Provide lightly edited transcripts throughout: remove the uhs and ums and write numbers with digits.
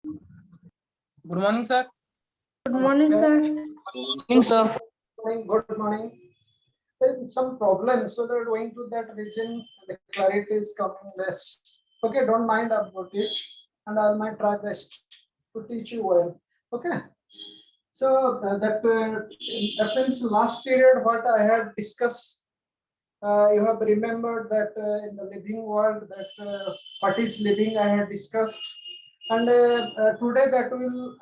Good morning, sir. Good morning, sir. Morning, sir. Good morning. There's some problems, so they're going to that region. The clarity is coming less. Okay, don't mind about it, and I might try best to teach you well. Okay. So that means last period what I had discussed. You have remembered that in the living world that what is living I had discussed. And today that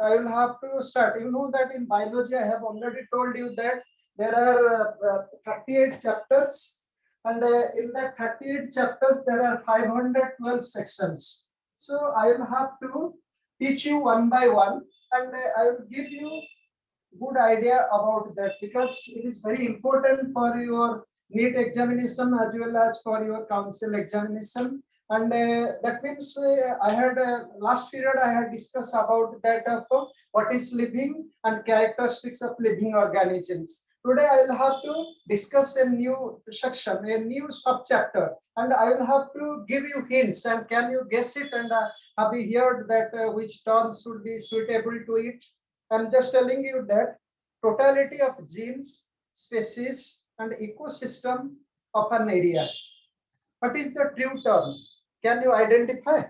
I will have to start. You know that in biology I have already told you that there are 38 chapters, and in that 38 chapters there are 512 sections. So I will have to teach you one by one, and I will give you good idea about that, because it is very important for your NEET examination as well as for your council examination. And that means I had last period I had discussed about that of what is living and characteristics of living organisms. Today I will have to discuss a new section, a new subchapter, and I will have to give you hints. And can you guess it? And have you heard that which terms should be suitable to it? I'm just telling you that totality of genes, species, and ecosystem of an area. What is the true term? Can you identify?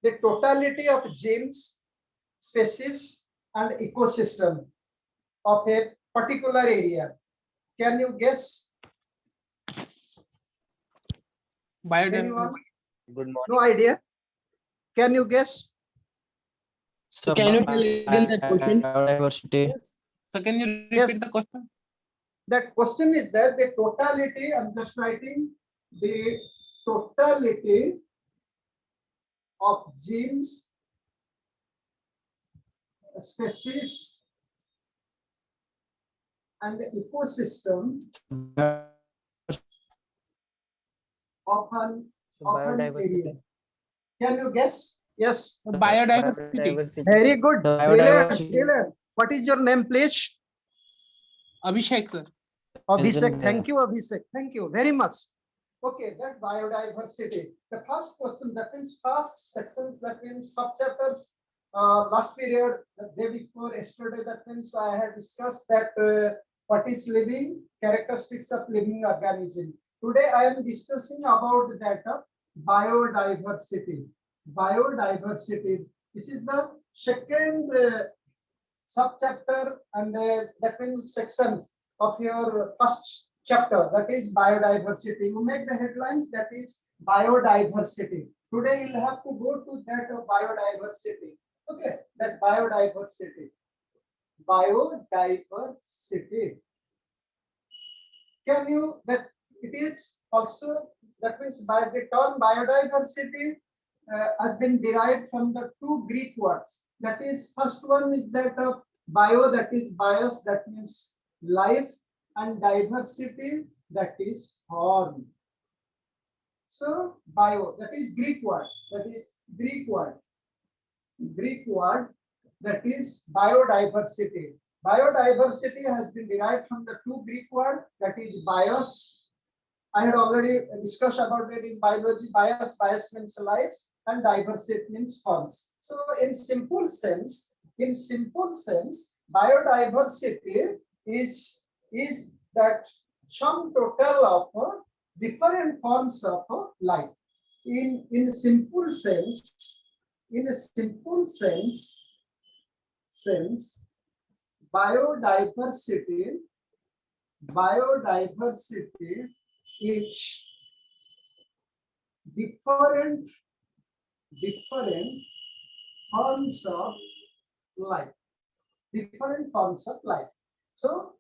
The totality of genes, species, and ecosystem of a particular area. Can you guess? Biodiversity. Good morning. No idea. Can you guess? So can you tell again that question? Biodiversity. Yes. So can you repeat Yes. the question? That question is that the totality, I'm just writing the totality of genes, species, and the ecosystem of an area. Can you guess? Yes. Biodiversity. Very good. The Brilliant. biodiversity. Brilliant. What is your name, please? Abhishek, sir. Abhishek. Isn't Thank you, Abhishek. Thank you very much. Okay, that biodiversity. The first question, that means first sections, that means subchapters. Last period, the day before yesterday, that means I had discussed that what is living, characteristics of living organism. Today I am discussing about that of biodiversity. Biodiversity. This is the second subchapter, and that means section of your first chapter, that is biodiversity. You make the headlines, that is biodiversity. Today you'll have to go to that of biodiversity. Okay, that biodiversity. Biodiversity. Can you, that it is also, that means by the term biodiversity has been derived from the two Greek words. That is, first one is that of bio, that is bios, that means life, and diversity, that is form. So bio, that is Greek word, that is Greek word, that is biodiversity. Biodiversity has been derived from the two Greek words, that is bios. I had already discussed about it in biology. Bios means lives, and diversity means forms. So in simple sense, biodiversity is that sum total of different forms of life. In a simple sense, biodiversity is different forms of life. So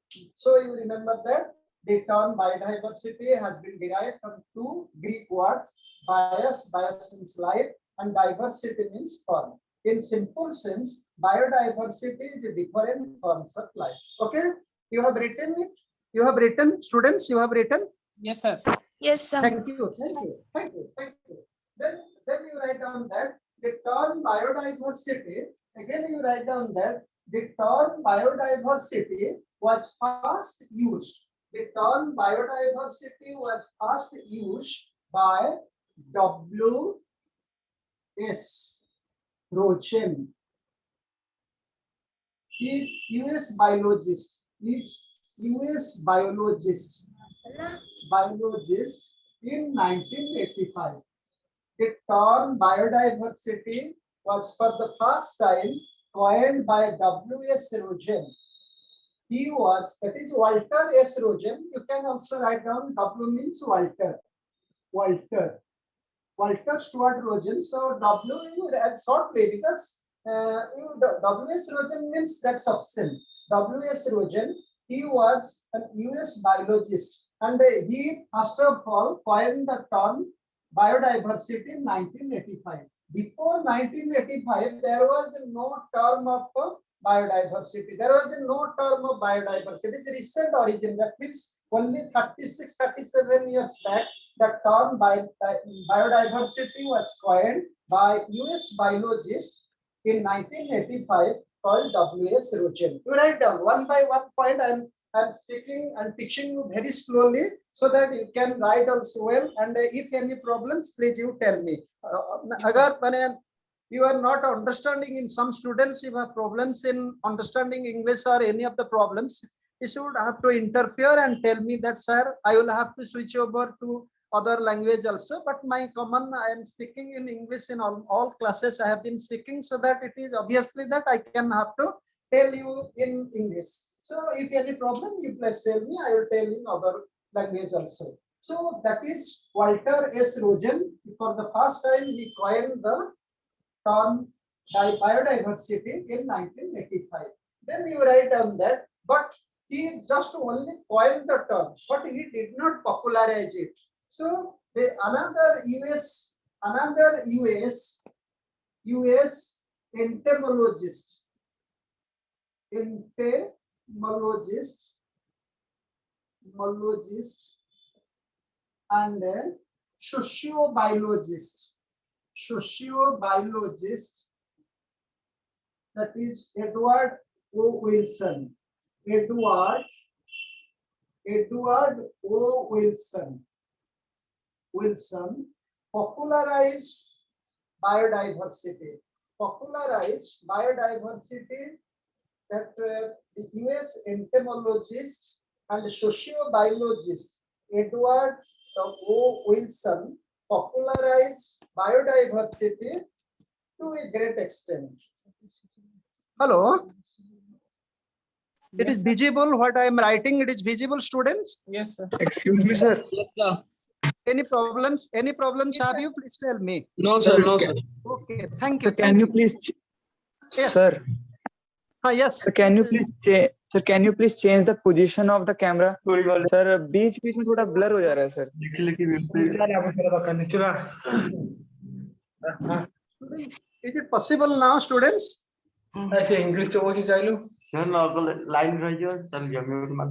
you remember that the term biodiversity has been derived from two Greek words, bios means life, and diversity means form. In simple sense, biodiversity is different forms of life. Okay, you have written it. You have written, students. You have written. Yes, sir. Yes, sir. Thank you. Then you write down that the term biodiversity. Again, you write down that the term biodiversity was first used. The term biodiversity was first used by W. S. Rogen is US biologist. Biologist in 1985. The term biodiversity was for the first time coined by W.S. Rogen. He was, that is Walter S. Rogen. You can also write down W means Walter. Walter Stuart Rogen. So W you add shortly because W.S. Rogen means that substance. W.S. Rogen, he was an US biologist and he first of all coined the term biodiversity in 1985. Before 1985, there was no term of biodiversity. There was no term of biodiversity. It is recent origin. That means only 36, 37 years back, the term biodiversity was coined by US biologist in 1985 called W.S. Rogen. You write down one by one point. I'm speaking and teaching you very slowly so that you can write also well. And if any problems, please you tell me. Yes, sir. Agar you are not understanding in some students, you have problems in understanding English or any of the problems, you should have to interfere and tell me that, sir, I will have to switch over to other language also. But my common, I am speaking in English in all classes I have been speaking, so that it is obviously that I can have to tell you in English. So if any problem, you please tell me, I will tell in other language also. So that is Walter S. Rogen. For the first time, he coined the term biodiversity in 1985. Then you write down that, but he just only coined the term, but he did not popularize it. So another US entomologist and sociobiologist, that is Edward O. Wilson. Edward O. Wilson popularized biodiversity. That the US entomologist and sociobiologist Edward O. Wilson popularized biodiversity to a great extent. Hello? It Yes, is sir. visible what I am writing. It is visible, students. Yes, sir. Excuse me, sir. Yes, sir. Any problems? Yes, Have sir. you? Please tell me. No, sir. No, sir. Okay, thank you. Sir, can you please, Yes. sir, Yes. sir, can you please sir, can you please change the position of the camera? Sir, बीच बीच में थोड़ा blur हो जा रहा है, sir. Is it possible now, students? ऐसे English तो वो चाहिए लो लाइन रहियो चल गया म्यूट मत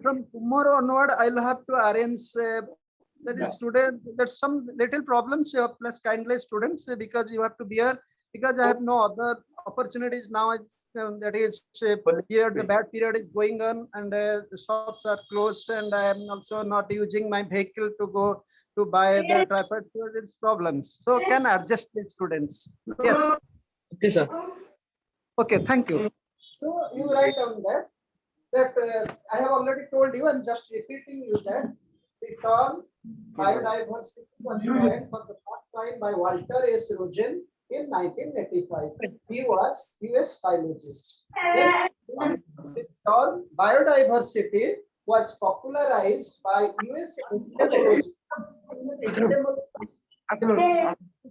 From tomorrow onward, I'll have to arrange that is student that some little problems plus kindly students because you have to bear because I have no other opportunities now. That is period, the bad period is going on and the shops are closed and I am also not using my vehicle to go to buy the tripod. So it's problems. So can adjust the students. Yes. Okay, sir. Okay. Thank you. So you write down that I have already told you. I'm just repeating you that the term biodiversity was coined for the first time by Walter S. Rogen in 1985. He was US biologist. Then the term biodiversity was popularized by US entomologist.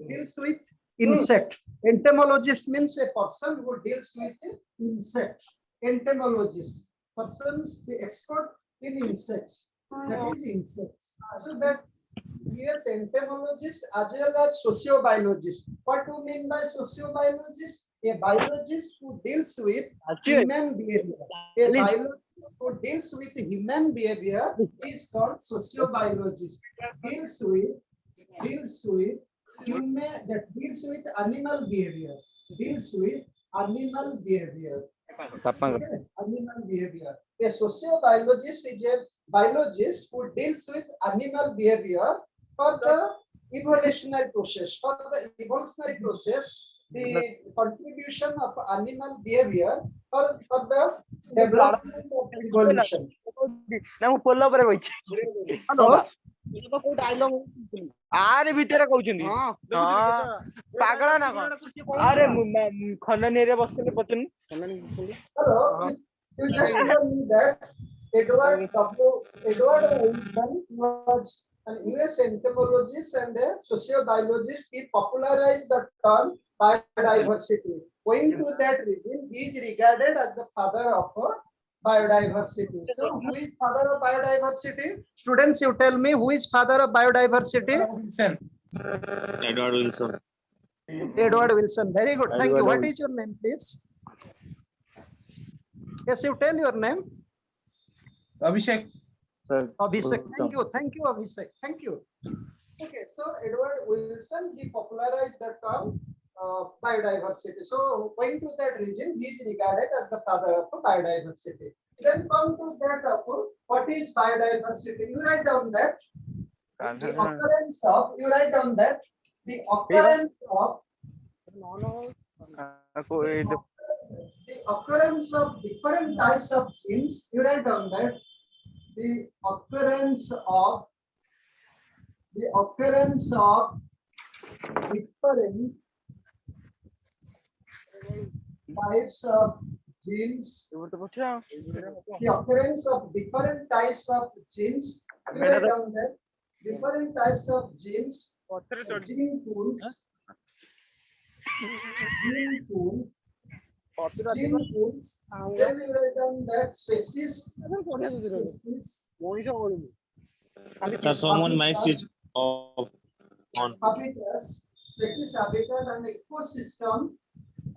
Deals with insect. Entomologist means a person who deals with insect. Entomologist, persons the expert in insects. That is insects. So that yes, entomologist as well as sociobiologist. What do you mean by sociobiologist? A biologist who deals with human behavior. A biologist who deals with human behavior is called sociobiologist. Deals with human, that deals with animal behavior. Deals with animal behavior. Okay, animal behavior. A sociobiologist is a biologist who deals with animal behavior for the evolutionary process. For the evolutionary process, the contribution of animal behavior for the development of evolution. ମୁଁ ପୋଲ ଉପରେ ବଇଛି hello ଆରେ ଭିତରେ କହୁଛନ୍ତି ପାଗଳା ନା କଣ ଆରେ ଖଣ୍ଡନୀରେ ବସିଥିଲେ ପଚାରୁନି Hello, you just tell me that Edward Wilson was an US entomologist and a sociobiologist. He popularized the term biodiversity. Going to that reason, he is regarded as the father of biodiversity. So, who is father of biodiversity? Students, you tell me who is father of biodiversity? Wilson. Edward Wilson. Edward Wilson. Very good. Thank you. What is your name, please? Yes, you tell your name. Abhishek. Sir, Abhishek. Thank you. Thank you, Abhishek. Thank you. Okay, so Edward Wilson, he popularized the term biodiversity. So, going to that region, he is regarded as the father of biodiversity. Then come to that of what is biodiversity. You write down that the occurrence of, you write down that the occurrence of the occurrence of different types of genes. You write down that the occurrence of different types of genes. The occurrence of different types of genes. You write down that different types of genes, gene pools, then you write down that species, Sir, someone mic switch off on. habitats, species, habitat, and ecosystem,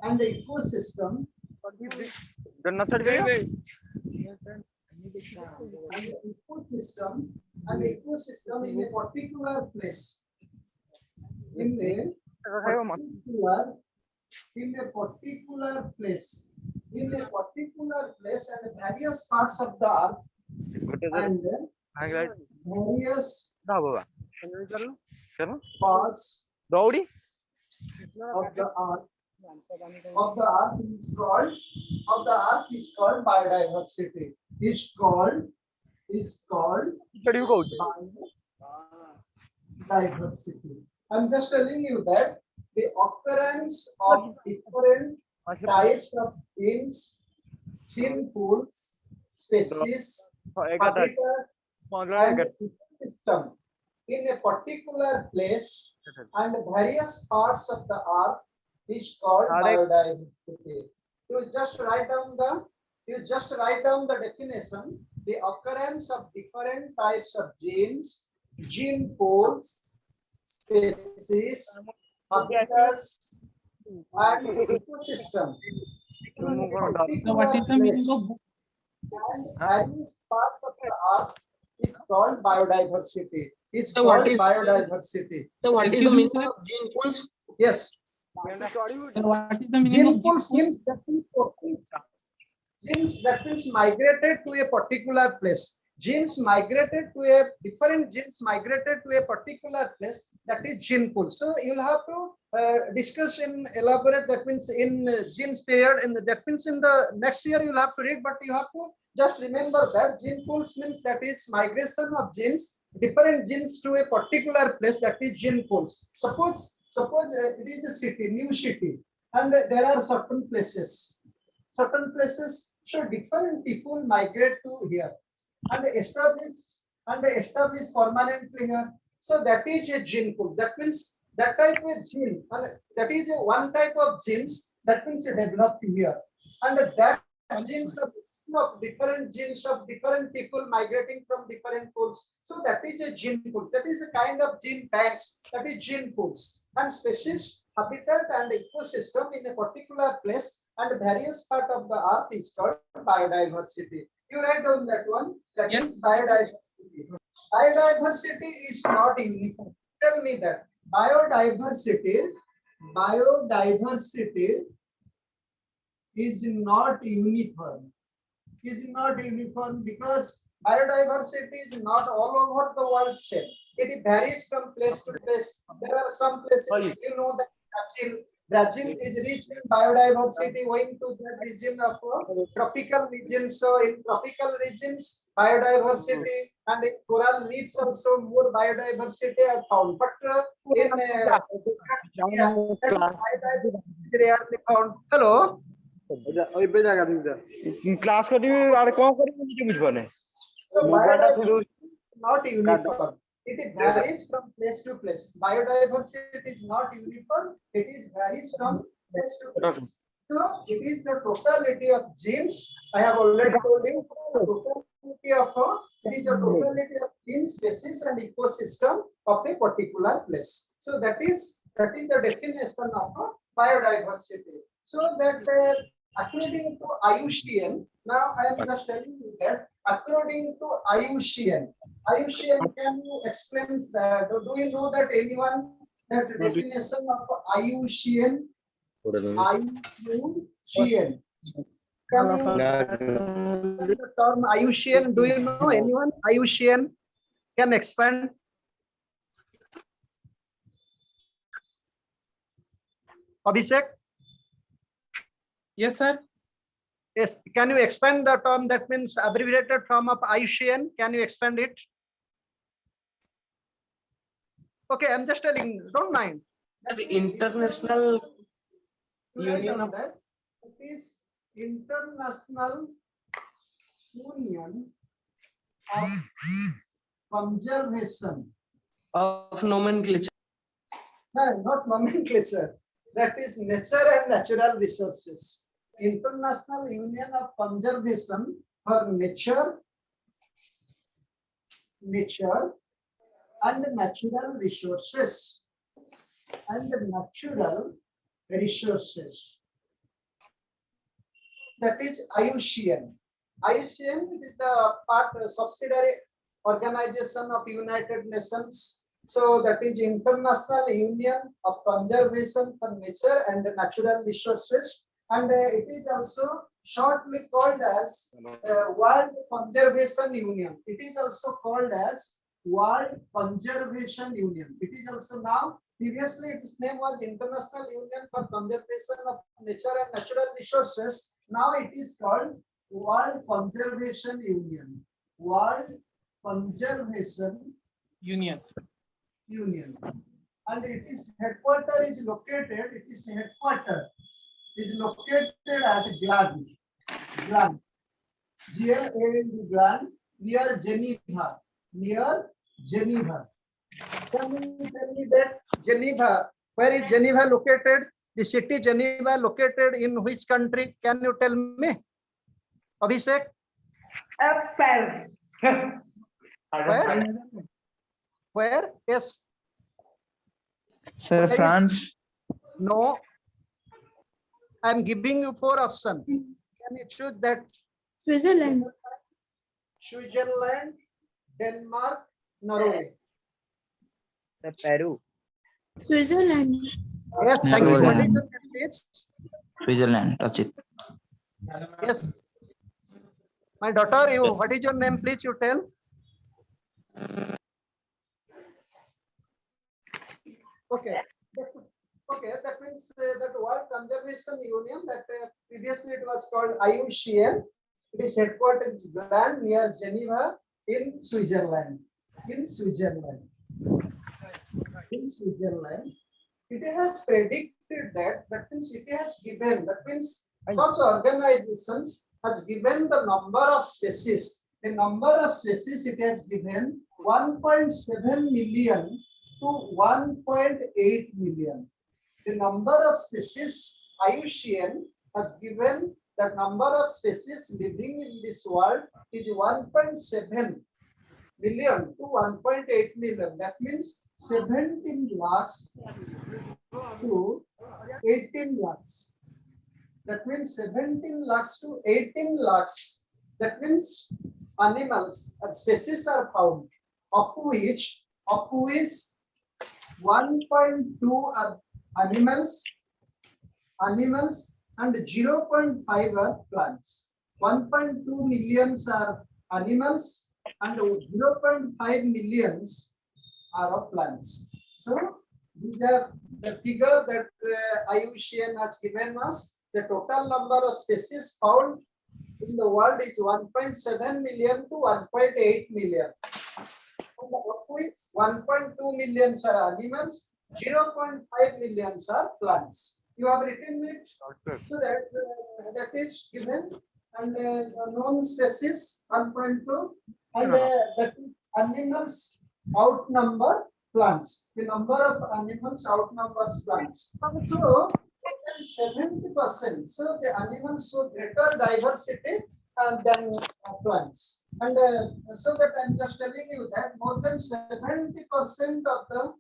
and the ecosystem, and ecosystem in a particular place. In a particular place and various parts of the earth and various parts ଦୌଡ଼ି of the earth is called biodiversity. Is called biodiversity. I'm just telling you that the occurrence of different types of genes, gene pools, species, habitat, and ecosystem in a particular place and various parts of the earth is called biodiversity. You just write down the definition. The occurrence of different types of genes, gene pools, species, habitats, and ecosystem. So what is the meaning of book? And various parts of the earth is called biodiversity. It's So called what is- biodiversity. So what is Excuse the me, meaning sir? of gene pools? Yes. Sir, what is the meaning Gene of pools means that means migrated to a particular place. Genes migrated to a different genes migrated to a particular place, that is gene pool. So you'll have to discuss in elaborate, that means in genes period, and that means in the next year you'll have to read, but you have to just remember that gene pools means that is migration of genes, different genes to a particular place, that is gene pools. Suppose it is a city, new city, and there are certain places, so different people migrate to here and establish permanently here. So that is a gene pool. That means that type of gene, and that is a one type of genes that means developed here, and that genes of different genes of different people migrating from different pools. So that is a gene pool. That is a kind of gene banks. That is gene pools. And species, habitat, and ecosystem in a particular place and various part of the earth is called biodiversity. You write down that one. That Yes. is biodiversity. Biodiversity is not uniform. Tell me that biodiversity is not uniform. Is not uniform because biodiversity is not all over the world same. It varies from place to place. There are some places, you know, that Brazil is rich in biodiversity owing to that region of tropical regions. So in tropical regions, biodiversity and in coral reefs also more biodiversity are found. But in biodiversity rarely found. Hello. Class करिवे आरे कोन करिवे निजे बुझ पाने So biodiversity is not uniform. It varies from place to place. Biodiversity is not uniform. It is varies from place to place. So it is the totality of genes. I have already told you the totality of it is the totality of genes, species, and ecosystem of a particular place. So that is the definition of biodiversity. So that according to IUCN, now I am just telling you that according to IUCN, can you explain that? Do you know that anyone that definition of IUCN? IUCN. Can you the term IUCN? Do you know anyone? IUCN can expand. Abhishek? Yes, sir. Yes. Can you expand the term that means abbreviated form of IUCN? Can you expand it? Okay, I'm just telling. Don't mind. The International Union of that it is International Union of Conservation. Nomenclature. No, not nomenclature. That is nature and natural resources. International Union of Conservation for nature and natural resources. That is IUCN. IUCN is the subsidiary organization of United Nations. So that is International Union of Conservation for Nature and Natural Resources, and it is also shortly called as World Conservation Union. It is also called as World Conservation Union. It is also now, previously its name was International Union for Conservation of Nature and Natural Resources. Now it is called World Conservation Union. World Conservation Union. And it is headquarter is located. It is headquarter is located at Gland, G-L-A-N-D, Gland, near Geneva. Can you tell me that Geneva? Where is Geneva located? The city Geneva located in which country? Can you tell me, Abhishek? Where? Yes. Sir, France. No. I'm giving you 4 options. Can you choose that? Switzerland. Switzerland, Denmark, Norway. Peru. Switzerland. Yes, thank you. What is your name, please? Switzerland, touch it. Yes. My daughter, you. What is your name, please? You tell. Okay. Okay, that means that World Conservation Union, that previously it was called IUCN. It is headquartered in Gland near Geneva in Switzerland. It has predicted that means it has given, that means such organizations has given the number of species. The number of species it has given 1.7 million to 1.8 million. The number of species IUCN has given that number of species living in this world is 1.7 million to 1.8 million. That means 17 lakhs to 18 lakhs. That means 17 lakhs to 18 lakhs. That means animals and species are found, of which 1.2 are animals, and 0.5 are plants. 1.2 millions are animals and 0.5 millions are of plants. So these are the figure that IUCN has given us. The total number of species found in the world is 1.7 million to 1.8 million. Of which 1.2 millions are animals, 0.5 millions are plants. You have written it so that that is given, and known species 1.2, and that is animals outnumber plants. The number of animals outnumbers plants. So 70%. So the animals show greater diversity than plants. And so that I'm just telling you that more than 70% of the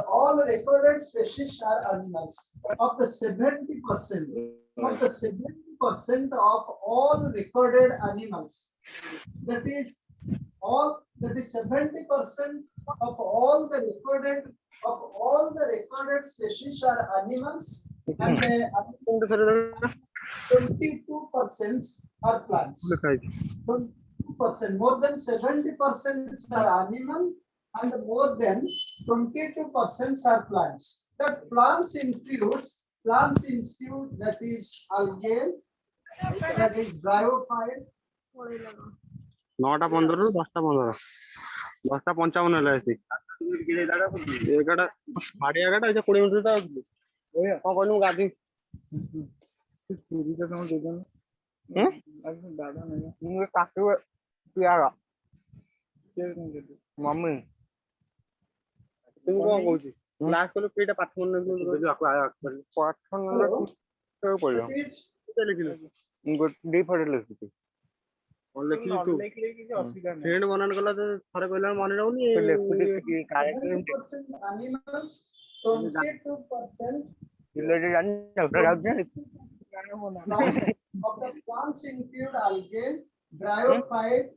all recorded species are animals. Of the 70%, of the 70% of all recorded animals, that is all, that is 70% of all the recorded species are animals, and 22% are plants. 22%, more than 70% are animal, and more than 22% are plants. That plants include that is algae, that is bryophyte. 9টা 15 ରୁ 10টা 15 10টা 55 ହେଲା ଆସିକି 11ଟା 11:30 ଏଇଟା 20 minute ଟା କଣ କହିଲୁ ମୁଁ ଗାଧି ମୁଁ କାଟୁ ପିଆର ମମ୍ମି ତୁ କଣ କହୁଛି କ୍ଲାସ୍ କଲେ ପିଟା ପାଠ ମନେ ପାଠ ମନେ ପଡିବ ଦି ଫଟୋ ଲେଖିଛି फ्रेंड बनान गला तो थरे कहला मन रहउनी Animals, 22% of the plants include algae, bryophyte.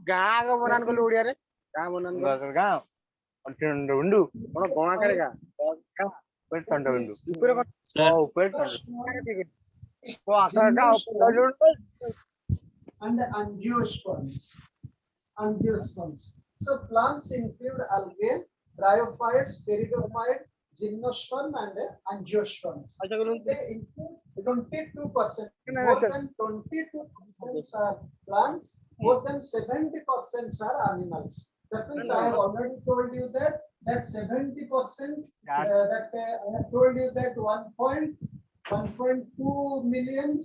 गाँ को बनान गलो ओडिया रे गाँ बनान गाँ अंटंड उंडू कोन गाँ करे गाँ पेट ठंड उंडू ऊपर को आका ऊपर And the angiosperms. So plants include algae, bryophytes, pteridophyte, gymnosperm, and angiosperms. They include 22%. More than 22% are plants. More than 70% are animals. That means I have already told you that 70%. That I have told you that 1.2 millions.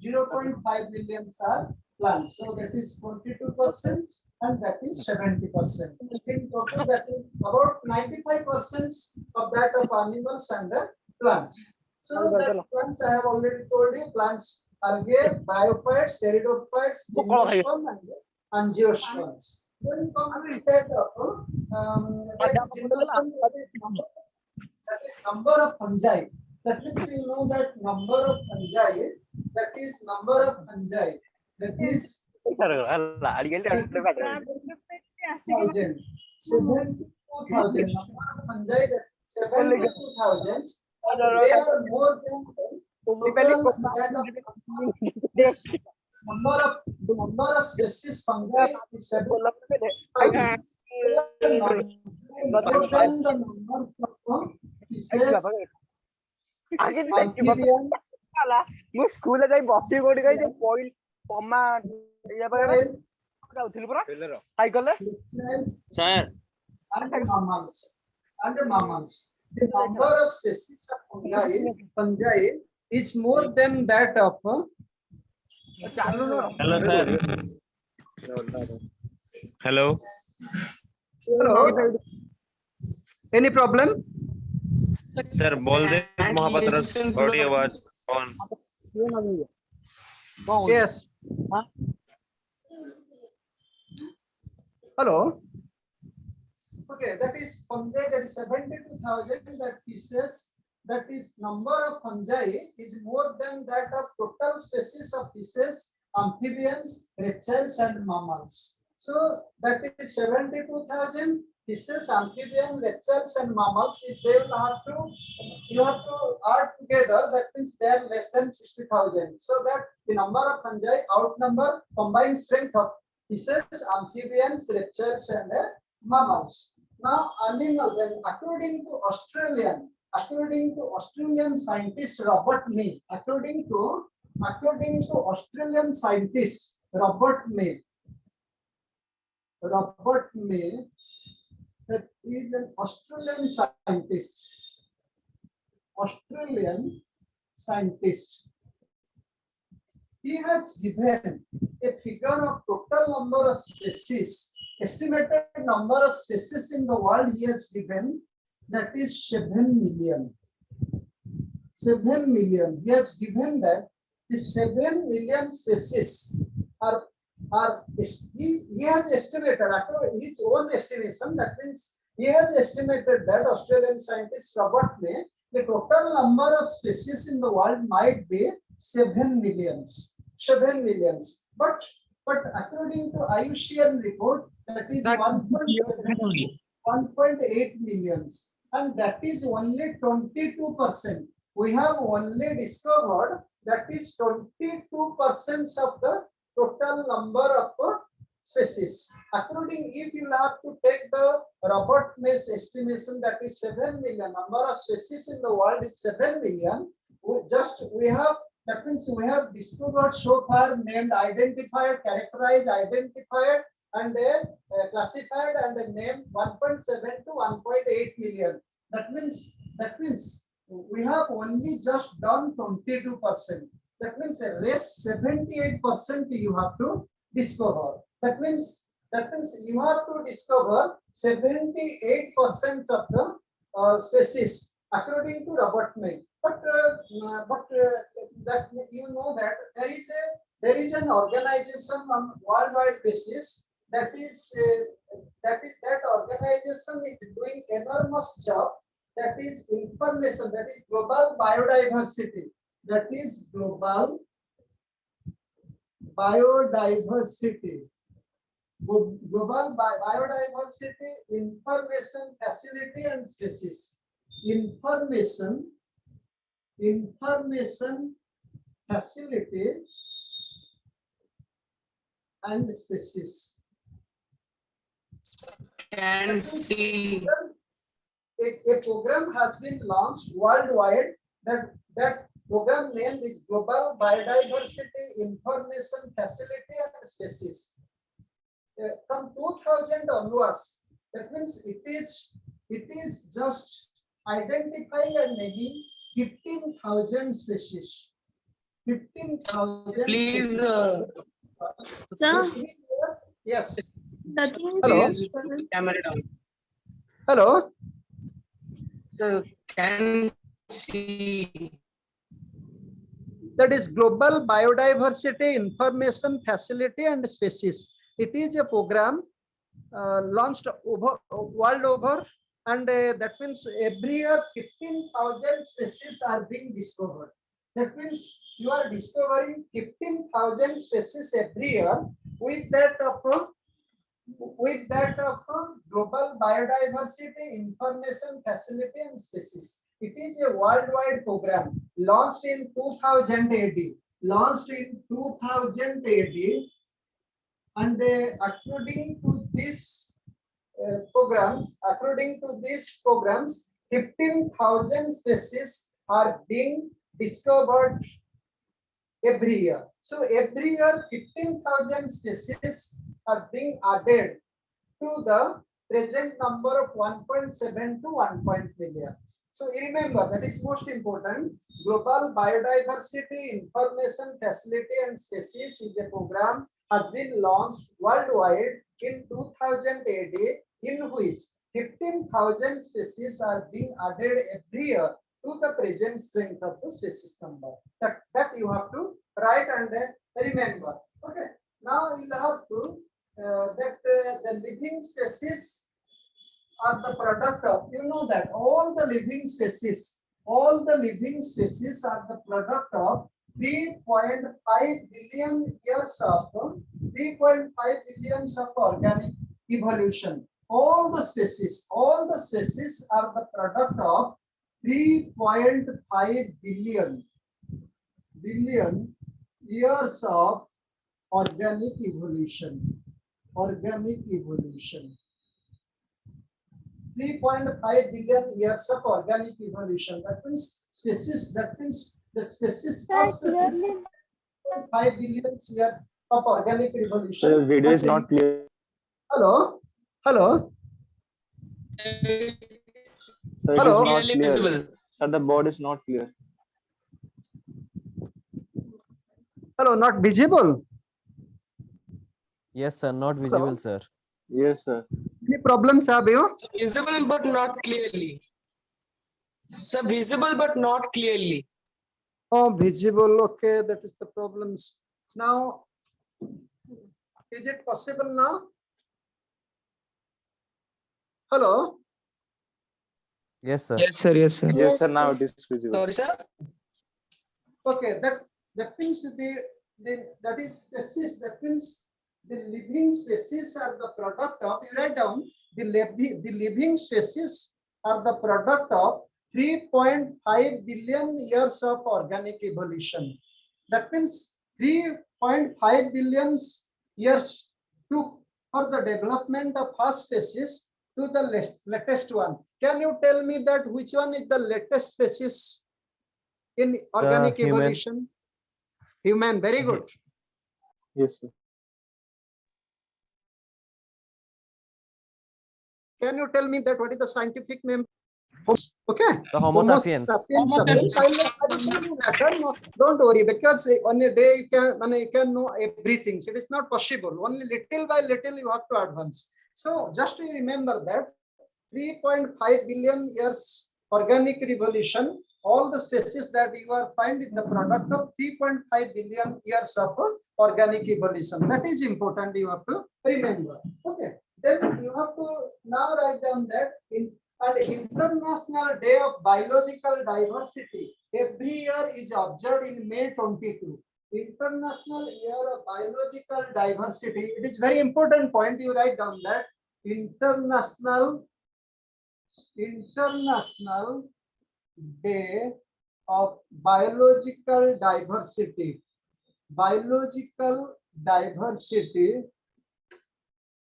0.5 millions are plants. So that is 22% and that is 70%. In total, that is about 95% of that of animals and the plants. So that plants I have already told you, plants, algae, bryophytes, pteridophytes, gymnosperm, and angiosperms. Then come to that gymnosperm, that is number of fungi. That means you know that number of fungi. That is number of fungi. That is 72,000 number of fungi. That 72,000. They are more than the number of species fungi is 7,000. More than the number of species. ମୁଁ ସ୍କୁଲରେ ଯାଇ ବସି କୋଠି ଗଇ ଯେ ପଇଲ ପମା ଇয়া ପାଖରେ ଯାଉଥିଲି ପୁରା ସାଇକେଲରେ sir And the mammals. The number of species of fungi is more than that of. hello sir hello Hello. Any problem? sir Baldev Mahapatra's audio was on. Yes. Hello. Okay, that is fungi. That is 72,000. That pieces. That is number of fungi is more than that of total species of fishes, amphibians, reptiles, and mammals. So that is 72,000 fishes, amphibians, reptiles, and mammals. If they will have to, you have to add together. That means they are less than 60,000. So that the number of fungi outnumber combined strength of fishes, amphibians, reptiles, and mammals. Now, animal. Then, according to Australian scientist Robert May, according to Australian scientist Robert May, that is an Australian scientist. He has given a figure of total number of species, estimated number of species in the world. He has given that is 7 million. 7 million. He has given that the 7 million species are he has estimated after his own estimation. That means he has estimated that Australian scientist Robert May, the total number of species in the world might be 7 millions. 7 millions. But according to IUCN report, that is 1.8 millions, and that is only 22%. We have only discovered that is 22% of the total number of species. According, if you have to take the Robert May's estimation, that is 7 million, number of species in the world is 7 million. We have, that means we have discovered so far, named, identified, characterized, identified, and classified and named 1.7 to 1.8 million. That means we have only just done 22%. That means the rest 78% you have to discover. That means you have to discover 78% of the species according to Robert May. But that you know that there is an organization on worldwide basis that organization is doing enormous job. That is information. That is global biodiversity. That is global biodiversity. Global biodiversity information facility and species. Information facility and species. Can see. A program has been launched worldwide. That program name is Global Biodiversity Information Facility and Species. From 2000 onwards, that means it is just identifying and naming 15,000 species. 15,000. Please, Sir, Yes. the thing Hello? is, camera down. Hello. Sir, can see. That is Global Biodiversity Information Facility and Species. It is a program launched world over, and that means every year 15,000 species are being discovered. That means you are discovering 15,000 species every year with that of Global Biodiversity Information Facility and Species. It is a worldwide program launched in 2000 AD. And according to these programs, 15,000 species are being discovered every year. So every year 15,000 species are being added to the present number of 1.7 to 1 million. So remember, that is most important. Global Biodiversity Information Facility and Species is a program has been launched worldwide in 2000 AD, in which 15,000 species are being added every year to the present strength of the species number. That you have to write and remember. Okay. Now you have to the living species are the product of, you know that all the living species are the product of 3.5 billion years of 3.5 billion of organic evolution. All the species are the product of 3.5 billion years of organic evolution. 3.5 billion years of organic evolution. That means species. That means the species first species 5 billion years of organic evolution. Sir, video is not clear. Hello. Sir, it Hello? is not clear. Sir, the board is not clear. Hello, not visible. Yes, sir. Not visible, sir. Yes, sir. Any problems have you? Visible but not clearly. So visible but not clearly. Oh, visible. Okay, that is the problems. Now, is it possible now? Hello. Yes, sir. Yes, sir. Yes, sir. Yes, sir. Now it is visible. Sorry, sir. Okay, that means that is species. That means the living species are the product of. You write down the living species are the product of 3.5 billion years of organic evolution. That means 3.5 billion years took for the development of first species to the latest one. Can you tell me that which one is the latest species in organic human. evolution? Human. Very good. Yes, sir. Can you tell me that what is the scientific name? Okay. The Homo sapiens. Homo sapiens. I will tell you later. No, don't worry, because on a day you can know everything. So it is not possible. Only little by little you have to advance. So just to remember that 3.5 billion years organic revolution, all the species that you are find in the product of 3.5 billion years of organic evolution. That is important. You have to remember. Okay. Then you have to now write down that an International Day of Biological Diversity every year is observed in May 22. International Year of Biological Diversity. It is very important point. You write down that International Day of Biological Diversity. Biological diversity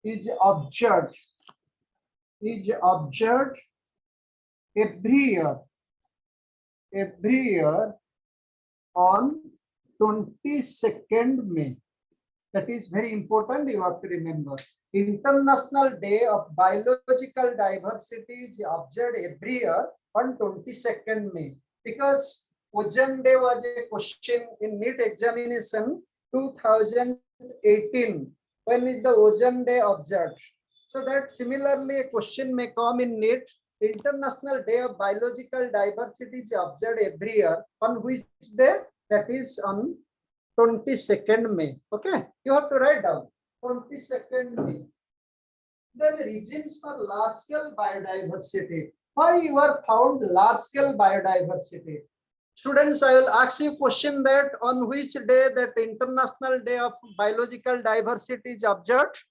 is observed every year on 22nd May. That is very important. You have to remember. International Day of Biological Diversity is observed every year on 22nd May. Because Ozone Day was a question in NEET examination 2018. When is the Ozone Day observed? So that similarly a question may come in NEET. International Day of Biological Diversity is observed every year. On which day? That is on 22nd May. Okay, you have to write down 22nd May. Then regions for large scale biodiversity. Why you are found large scale biodiversity? Students, I will ask you question that on which day that International Day of Biological Diversity is observed?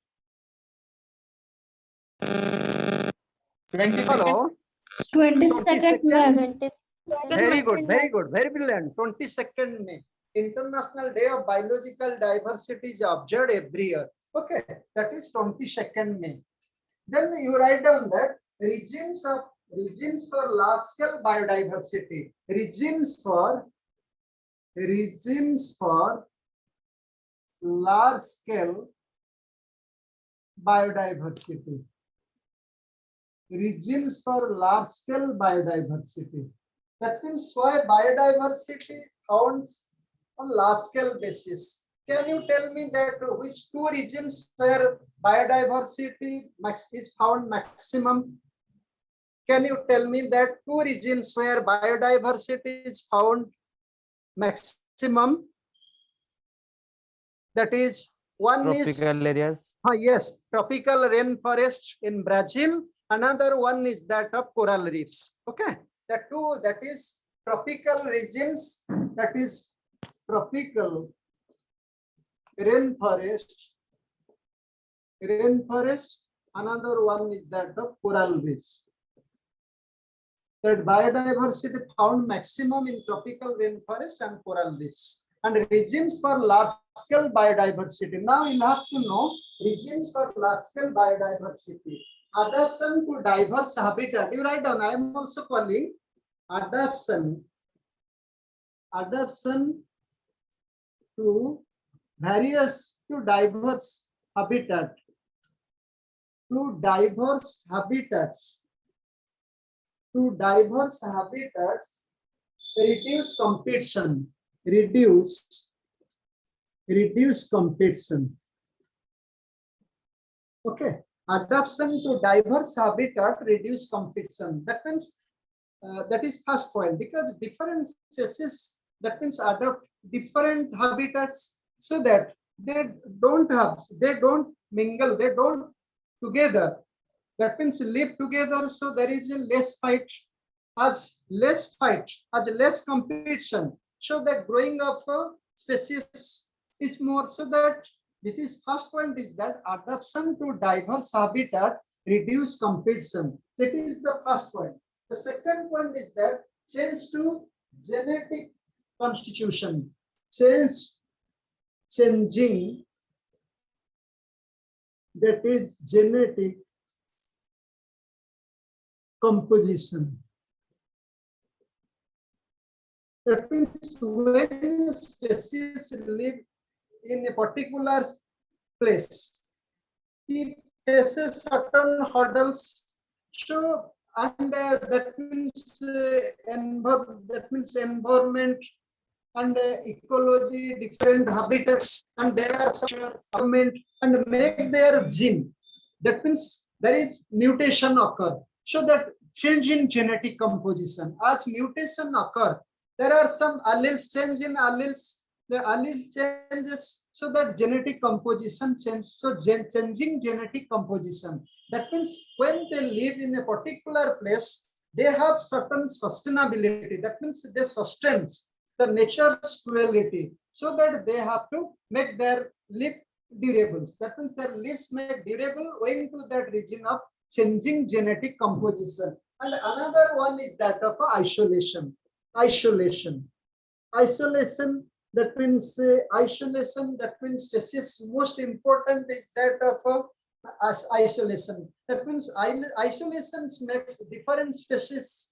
22nd. Hello. 22nd May. Very good, very good, very brilliant. 22nd May. International Day of Biological Diversity is observed every year. Okay, that is 22nd May. Then you write down that regions for large scale biodiversity. Regions for large scale biodiversity. Regions for large scale biodiversity. That means why biodiversity found on large scale basis. Can you tell me that which two regions where biodiversity is found maximum? Can you tell me that two regions where biodiversity is found maximum? That is one Tropical areas. yes, tropical rainforest in Brazil. Another one is that of coral reefs. Okay, that is tropical regions. That is tropical rainforest rainforest, another one is that of coral reefs. That biodiversity found maximum in tropical rainforest and coral reefs. And regions for large scale biodiversity. Now you have to know regions for large scale biodiversity. Adaptation to diverse habitat. You write down. I am also calling adaptation to diverse habitat. To diverse habitats. Reduce competition. Reduce competition. Okay. Adaptation to diverse habitat, reduce competition. That means that is first point, because different species, that means adopt different habitats so that they don't mingle, they don't together. That means live together, so there is a less fight, as less competition, so that growing of species is more, so that it is first point is that adaptation to diverse habitat, reduce competition. That is the first point. The second point is that change to genetic constitution, changing, that is genetic composition. That means when species live in a particular place, it faces certain hurdles. So, and that means environment and ecology, different habitats, and there are some environment and make their gene. That means there is mutation occur. So that change in genetic composition. As mutation occur, there are some alleles, change in alleles. The allele changes, so that genetic composition changes. So changing genetic composition. That means when they live in a particular place, they have certain sustainability. That means they sustain the nature's duality, so that they have to make their live durable. That means their lives make durable owing to that region of changing genetic composition. And another one is that of isolation. That means species most important is that of isolation. That means isolation makes different species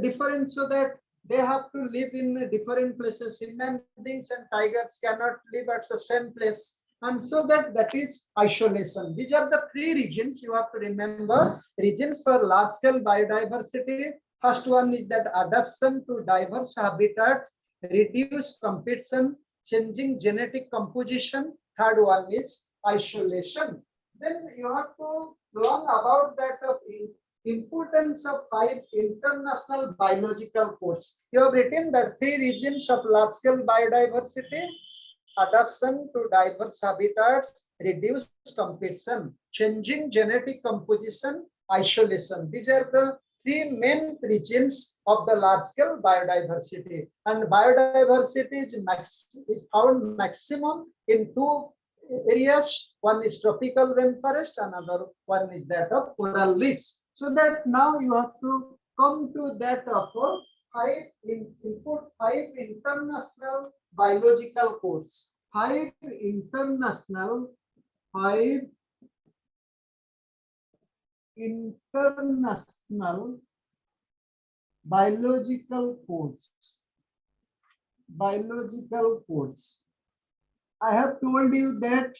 different, so that they have to live in different places. Human beings and tigers cannot live at the same place, and so that is isolation. These are the three regions you have to remember. Regions for large scale biodiversity. First one is that adaptation to diverse habitat, reduce competition, changing genetic composition. Third one is isolation. Then you have to learn about that of importance of 5 international biological codes. You have written that 3 regions of large scale biodiversity: adaptation to diverse habitats, reduce competition, changing genetic composition, isolation. These are the 3 main regions of the large scale biodiversity. And biodiversity is found maximum in 2 areas. One is tropical rainforest, another one is that of coral reefs. So that now you have to come to that of 5 international biological codes. 5 international biological codes. I have told you that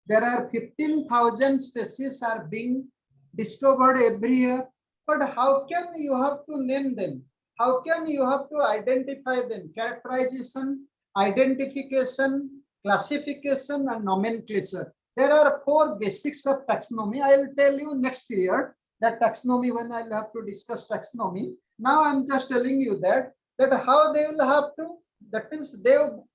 there are 15,000 species are being discovered every year, but how can you have to name them? How can you have to identify them? Characterization, identification, classification, and nomenclature. There are 4 basics of taxonomy. I will tell you next period that taxonomy, when I will have to discuss taxonomy. Now I am just telling you that how they will have to. That means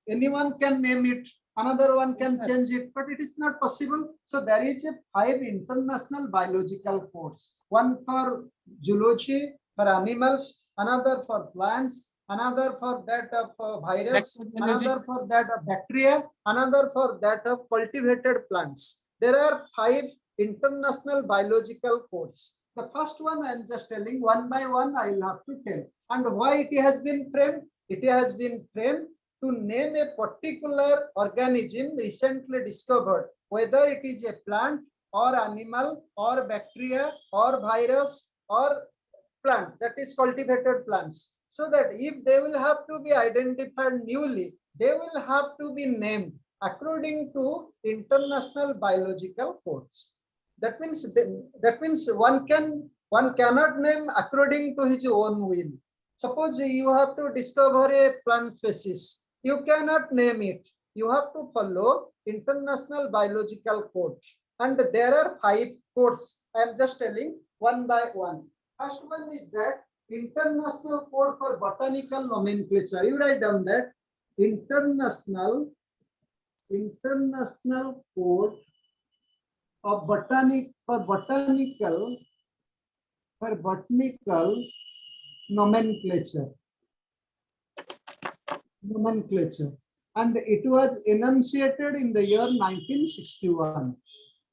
anyone can name it. Another one can change it, but it is not possible. So there is a 5 international biological codes. One for zoology, for animals, another for plants, another for that of virus, another for that of bacteria, another for that of cultivated plants. there are 5 international biological codes. The first one I am just telling one by one. I will have to tell. And why it has been framed? It has been framed to name a particular organism recently discovered, whether it is a plant or animal or bacteria or virus or plant, that is cultivated plants. So that if they will have to be identified newly, they will have to be named according to international biological codes. That means one cannot name according to his own will. Suppose you have to discover a plant species, you cannot name it. You have to follow international biological codes, and there are 5 codes. I am just telling one by one. First one is that international code for botanical nomenclature. You write down that international code of botanical nomenclature, and it was enunciated in the year 1961.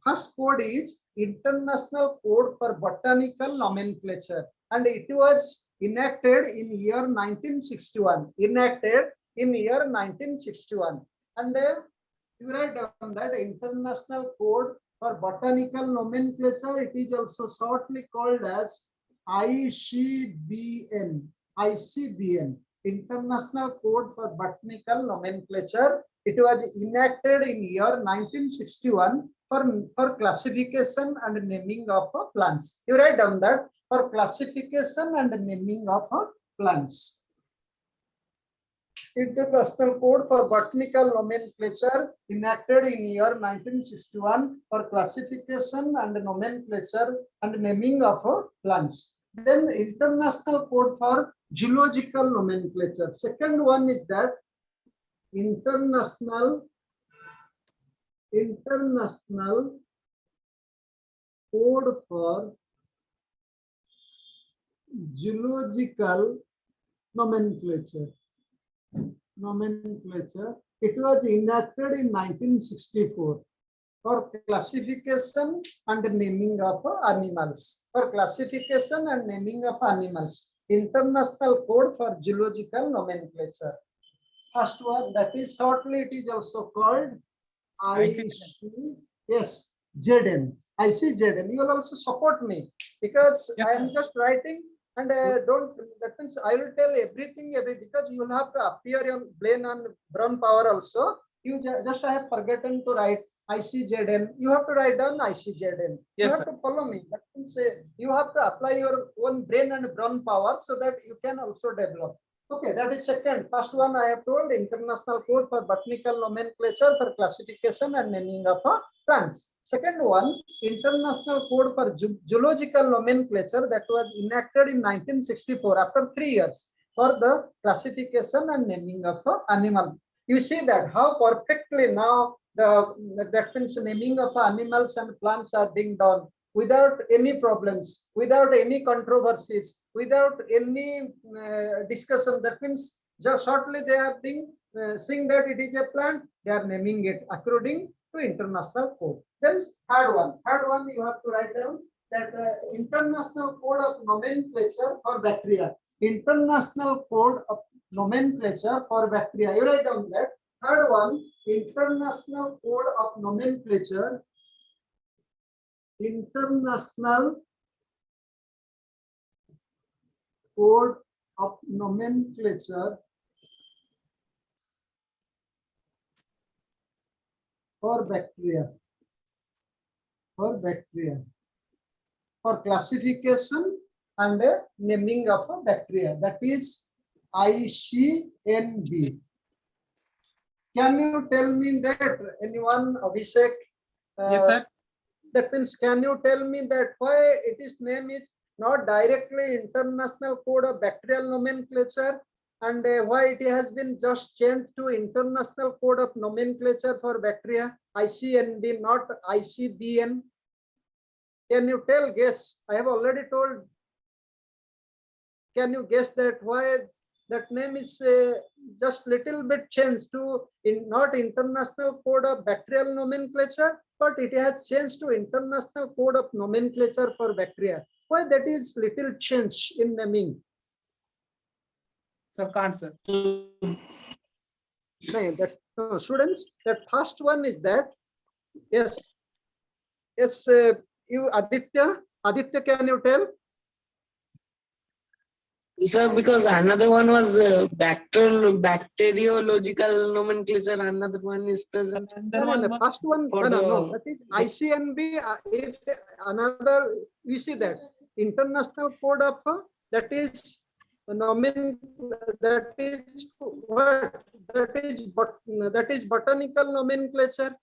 First code is International Code for Botanical Nomenclature, and it was enacted in year 1961. And you write down that International Code for Botanical Nomenclature. It is also shortly called as ICBN. International Code for Botanical Nomenclature. It was enacted in year 1961 for classification and naming of plants. You write down that for classification and naming of plants. International Code for Botanical Nomenclature enacted in year 1961 for classification and nomenclature and naming of plants. Then International Code for Zoological Nomenclature. Second one is that International Code for Zoological Nomenclature. It was enacted in 1964 for classification and naming of animals. International Code for Zoological Nomenclature. First one, that is shortly it is also called ICZN. ICZN. You will also support me because I am just writing, and that means I will tell everything because you will have to appear on Blaine and Brown Power also. You just I have forgotten to write ICZN. You have to write down ICZN. Yes, you have to follow me. That means you have to apply your own Brain and Brown Power so that you can also develop. Okay, that is second. First one I have told International Code for Botanical Nomenclature for classification and naming of plants. Second one, International Code for Zoological Nomenclature, that was enacted in 1964 after 3 years for the classification and naming of animal. You see that how perfectly now that means naming of animals and plants are being done without any problems, without any controversies, without any discussion. That means just shortly they are being saying that it is a plant, they are naming it according to international code. Then third one you have to write down that International Code of Nomenclature for Bacteria. International Code of Nomenclature for Bacteria. You write down that. Third one, International Code of Nomenclature. International Code of Nomenclature for bacteria. For classification and naming of a bacteria. That is ICNB. Can you tell me that anyone, Abhishek? Yes, sir. That means, can you tell me that why its name is not directly International Code of Bacterial Nomenclature, and why it has been just changed to International Code of Nomenclature for Bacteria, ICNB, not ICBN? Can you guess? I have already told. Can you guess that why that name is just little bit changed to not International Code of Bacterial Nomenclature, but it has changed to International Code of Nomenclature for Bacteria. Why that is little change in naming? Sir, can't, sir. No, students, that first one is that, yes, yes, you Aditya, can you tell? Sir, because another one was bacteriological nomenclature, another one is present. No, the first one, for no, the- that is ICNB. If another, you see that International Code of that is that is what? That is botanical nomenclature.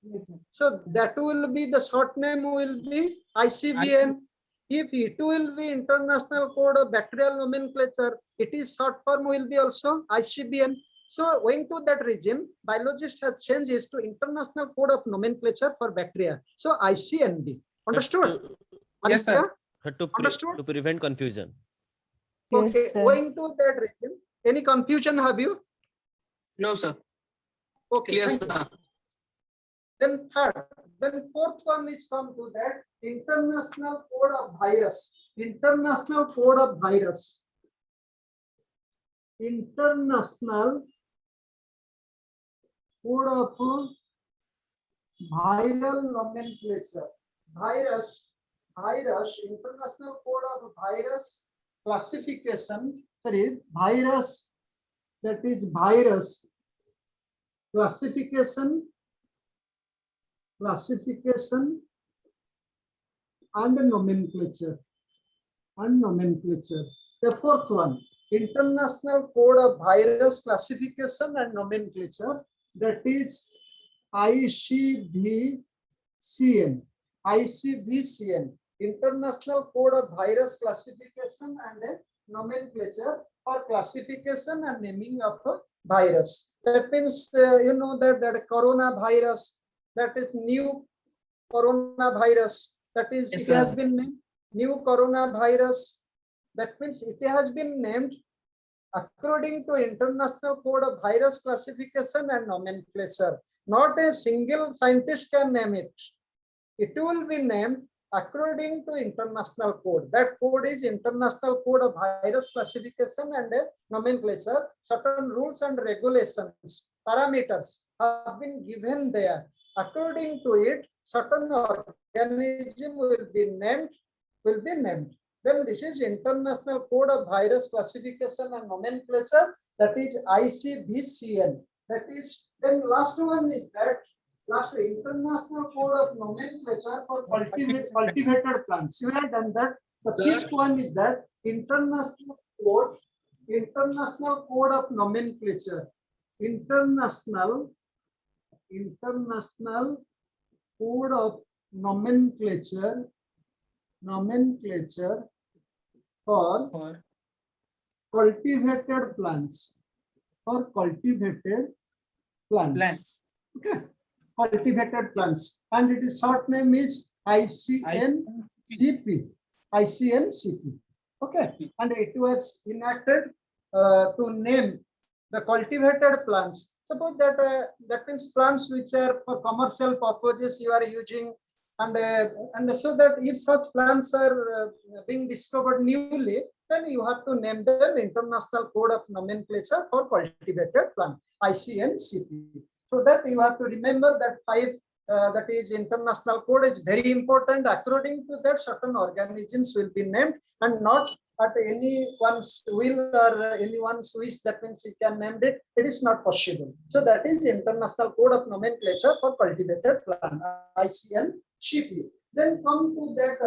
So that will be the short name will be ICBN. If it will be International Code of Bacterial Nomenclature, it is short form will be also ICBN. So going to that region, biologist has changed it to International Code of Nomenclature for Bacteria. So ICNB. Understood? Yes, sir. Aditya? Understood? To prevent confusion. Okay, Yes, sir. going to that region. Any confusion have you? No, sir. Okay, Clear, thank you. sir. Then third, then fourth one is come to that International Code of Virus. International Code of Virus. International Code of Viral Nomenclature. Virus, International Code of Virus Classification. Sorry, virus, that is virus classification and nomenclature. The fourth one, International Code of Virus Classification and Nomenclature, that is ICVCN. International Code of Virus Classification and Nomenclature for classification and naming of a virus. That means you know that coronavirus, that is new coronavirus, that is Yes, it has sir. been named new coronavirus. That means it has been named according to International Code of Virus Classification and Nomenclature. Not a single scientist can name it. It will be named according to international code. That code is International Code of Virus Classification and Nomenclature. Certain rules and regulations, parameters have been given there. According to it, certain organism will be named. Then this is International Code of Virus Classification and Nomenclature, that is ICVCN. That is, then last one is that International Code of Nomenclature for cultivated plants. You have done that. The fifth one is that International Code of Nomenclature. International Code of Nomenclature for For cultivated plants. plants. Okay, cultivated plants, and it is short name is ICNCP. Okay, and it was enacted to name the cultivated plants. Suppose that that means plants which are for commercial purposes you are using, and so that if such plants are being discovered newly, then you have to name them International Code of Nomenclature for cultivated plant, ICNCP. So that you have to remember that that is international code is very important. According to that, certain organisms will be named, and not at anyone's will or anyone's wish. That means you can name it. It is not possible. So that is International Code of Nomenclature for cultivated plant, ICNCP. Then come to that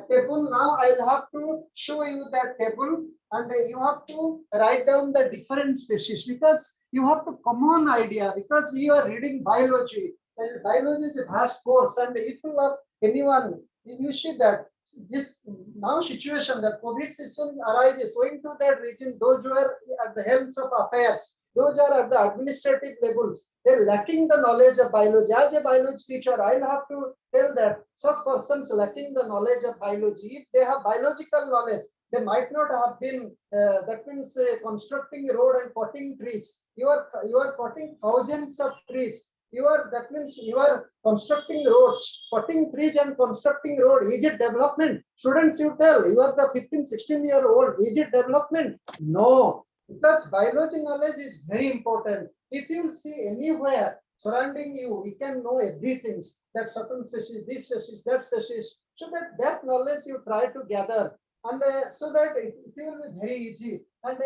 table. Now I'll have to show you that table, and you have to write down the different species, because you have to common idea, because you are reading biology, and biology is a vast course, and if you have anyone, you see that this now situation that COVID situation arises, going to that region, those who are at the helms of affairs, those are at the administrative levels, they're lacking the knowledge of biology. As a biology teacher, I'll have to tell that such persons lacking the knowledge of biology, if they have biological knowledge, they might not have been, that means constructing a road and cutting trees. You are cutting thousands of trees. that means you are constructing roads, cutting trees and constructing road. Is it development? Students, you tell, you are the 15, 16-year-old. Is it development? No, because biology knowledge is very important. If you see anywhere surrounding you, we can know everything, that certain species, this species, that species, so that knowledge you try to gather, and so that it will be very easy. And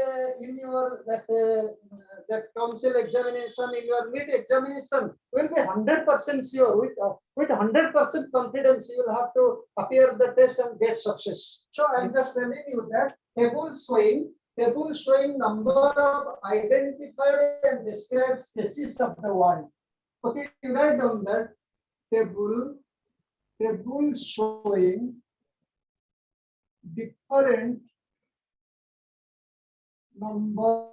in your that council examination, in your NEET examination, will be 100% sure, with 100% confidence you will have to appear the test and get success. So I am just telling you that table showing number of identified and described species of the world. Okay, you write down that table showing different number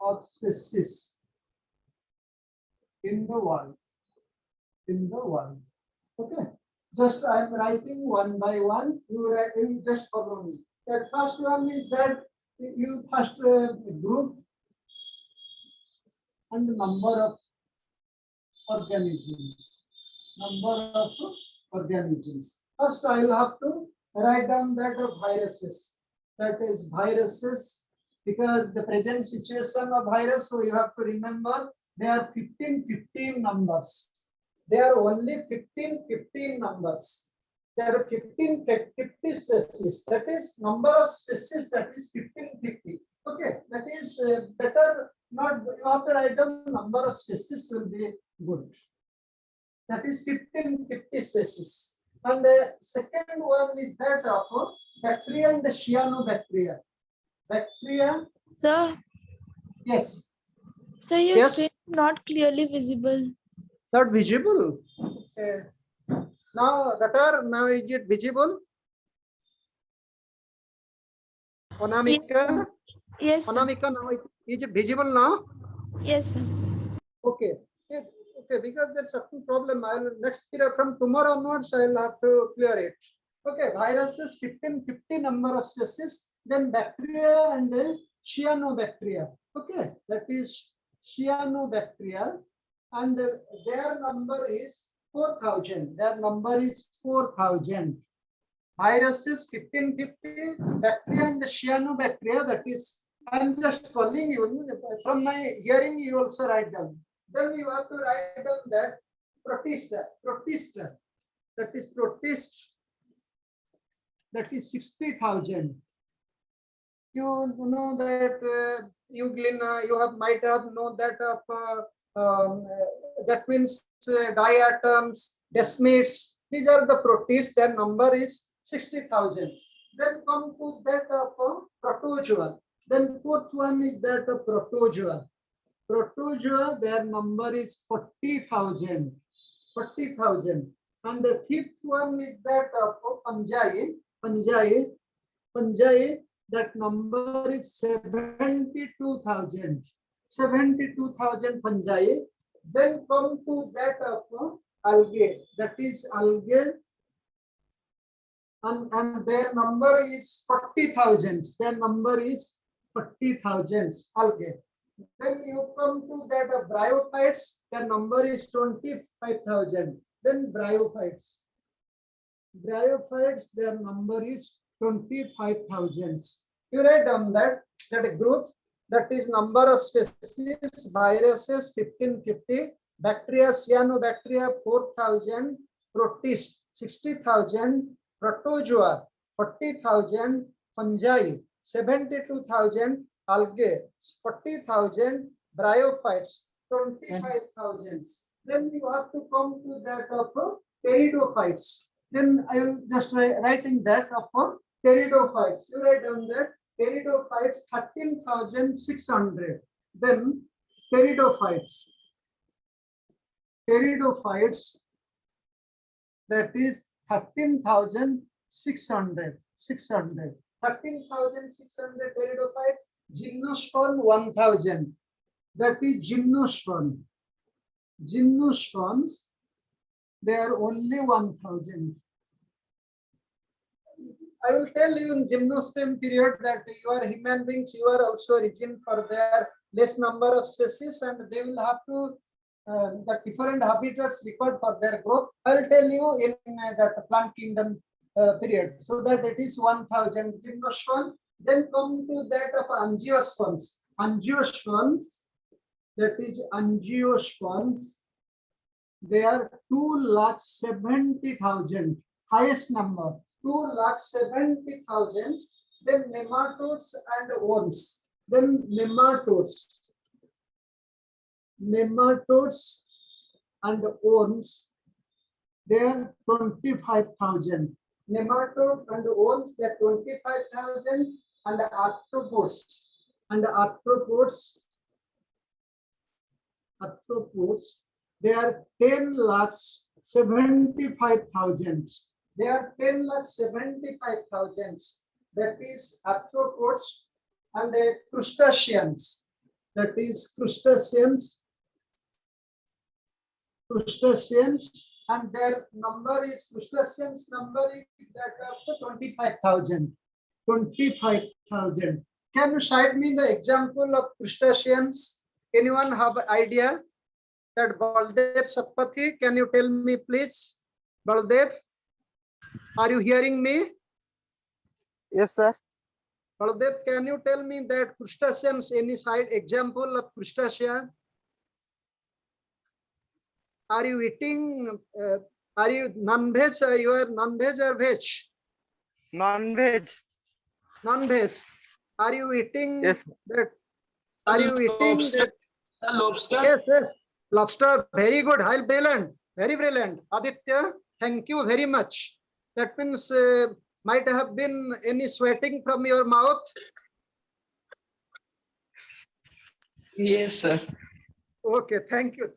of species in the world. Okay, just I am writing one by one. You just follow me. That first one is that you first group and the number of organisms. First, I will have to write down that of viruses. That is viruses, because the present situation of virus, so you have to remember there are 15 numbers. There are only 15 numbers. There are 50 species. That is number of species, that is 50. Okay, that is better. Not you have to write down number of species will be good. That is 50 species. And the second one is that of bacteria and the cyanobacteria. Bacteria. Sir, Yes. sir, your Yes. screen is not clearly visible. Not visible. Okay. Now, Datar, now is it visible? Anamika, Yes, sir. Anamika, now is it visible now? Yes, sir. Okay. Okay, because there's certain problem. I will next period from tomorrow onwards, I will have to clear it. Okay, viruses 50 number of species, then bacteria and then cyanobacteria. Okay, that is cyanobacteria, and their number is 4,000. Their number is 4,000. Viruses 1550, bacteria and cyanobacteria. That is, I am just calling you from my hearing. You also write down. Then you have to write down that protista. That is protist. That is 60,000. You know that you might have known that of that means diatoms, desmids. These are the protists. Their number is 60,000. Then come to that of protozoa. Then fourth one is that of protozoa. Protozoa, their number is 40,000. And the fifth one is that of fungi. That number is 72,000. 72,000 fungi. Then come to that of algae. That is algae. And their number is 40,000. Their number is 40,000 algae. Then you come to that of bryophytes. Their number is 25,000. Then bryophytes. Bryophytes, their number is 25,000. You write down that group, that is number of species, viruses 1550, bacteria, cyanobacteria 4,000, protists 60,000, protozoa 40,000, fungi 72,000, algae 40,000, bryophytes 25,000. Then you have to come to that of pteridophytes. Then I will just write in that of pteridophytes. You write down that pteridophytes 13,600. Then pteridophytes, that is 13,600. 13,600 pteridophytes. Gymnosperm 1,000. That is gymnosperm. Gymnosperms, they are only 1,000. I will tell you in gymnosperm period that you are human beings, you are also origin for their less number of species, and they will have to the different habitats required for their growth. I'll tell you in that plant kingdom period. So that it is 1000 gymnosperms. Then come to that of angiosperms. Angiosperms, that is angiosperms, they are 2,70,000, highest number, 2,70,000. Then nematodes and worms. Then nematodes and worms, they are 25,000. Nematode and worms, they are 25,000, and arthropods they are 10,75,000. They are 10,75,000. That is arthropods and crustaceans. That is crustaceans, and their number is, crustaceans number is that of 25,000. 25,000. Can you cite me the example of crustaceans? Anyone have idea? That Baldev Satpathy, can you tell me please? Baldev, are you hearing me? Yes, sir. Baldev, can you tell me that crustaceans, any side example of crustacean? Are you eating, are you non-veg, you are non-veg or veg? Non-veg. Non-veg. Are you eating Yes. that? Are you eating Lobster. that? Sir, lobster. Yes. Lobster, very good, highly brilliant, very brilliant. Aditya, thank you very much. That means might have been any sweating from your mouth. Yes, sir. Okay, thank you.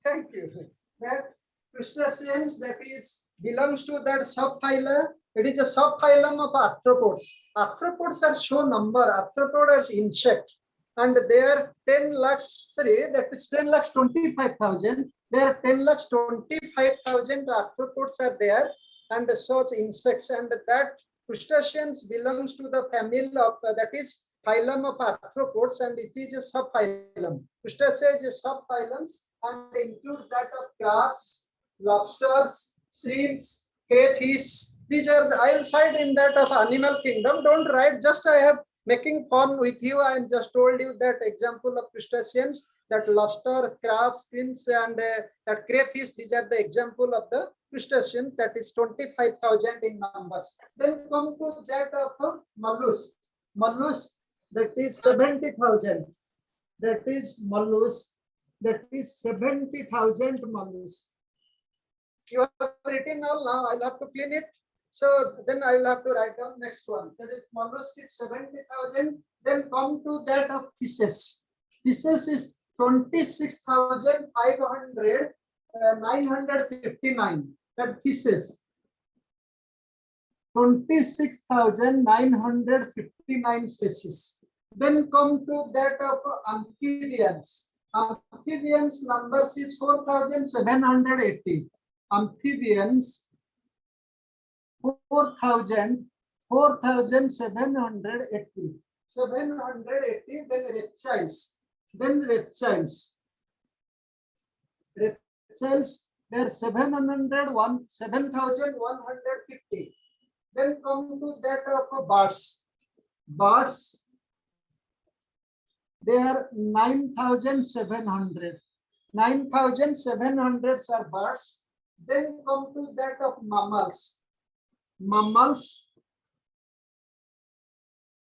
That crustaceans, that is belongs to that subphylum. It is a subphylum of arthropods. Arthropods are show number. Arthropods are insect, and they are 10 lakhs. Sorry, that is 10,25,000. There are 10,25,000 arthropods are there, and such insects, and that crustaceans belongs to the family of that is phylum of arthropods, and it is a subphylum. Crustaceans is subphylums and include that of crabs, lobsters, shrimps, crayfish. These are the, I will cite in that of animal kingdom. Don't write, just I have making fun with you. I am just told you that example of crustaceans, that lobster, crabs, shrimps, and that crayfish. These are the example of the crustaceans, that is 25,000 in numbers. Then come to that of mollusk. Mollusk, that is 70,000. That is mollusk. That is 70,000 mollusks. You have written all now. I'll have to clean it. So then I will have to write down next one. That is mollusk is 70,000. Then come to that of fishes. Fishes is 26,500. 959. That fishes. 26,959 species. Then come to that of amphibians. Amphibians numbers is 4,780. Amphibians 4,780. 780. Then reptiles. Reptiles, there 7,150. Then come to that of birds. Birds, they are 9,700. 9,700 are birds. Then come to that of mammals. Mammals,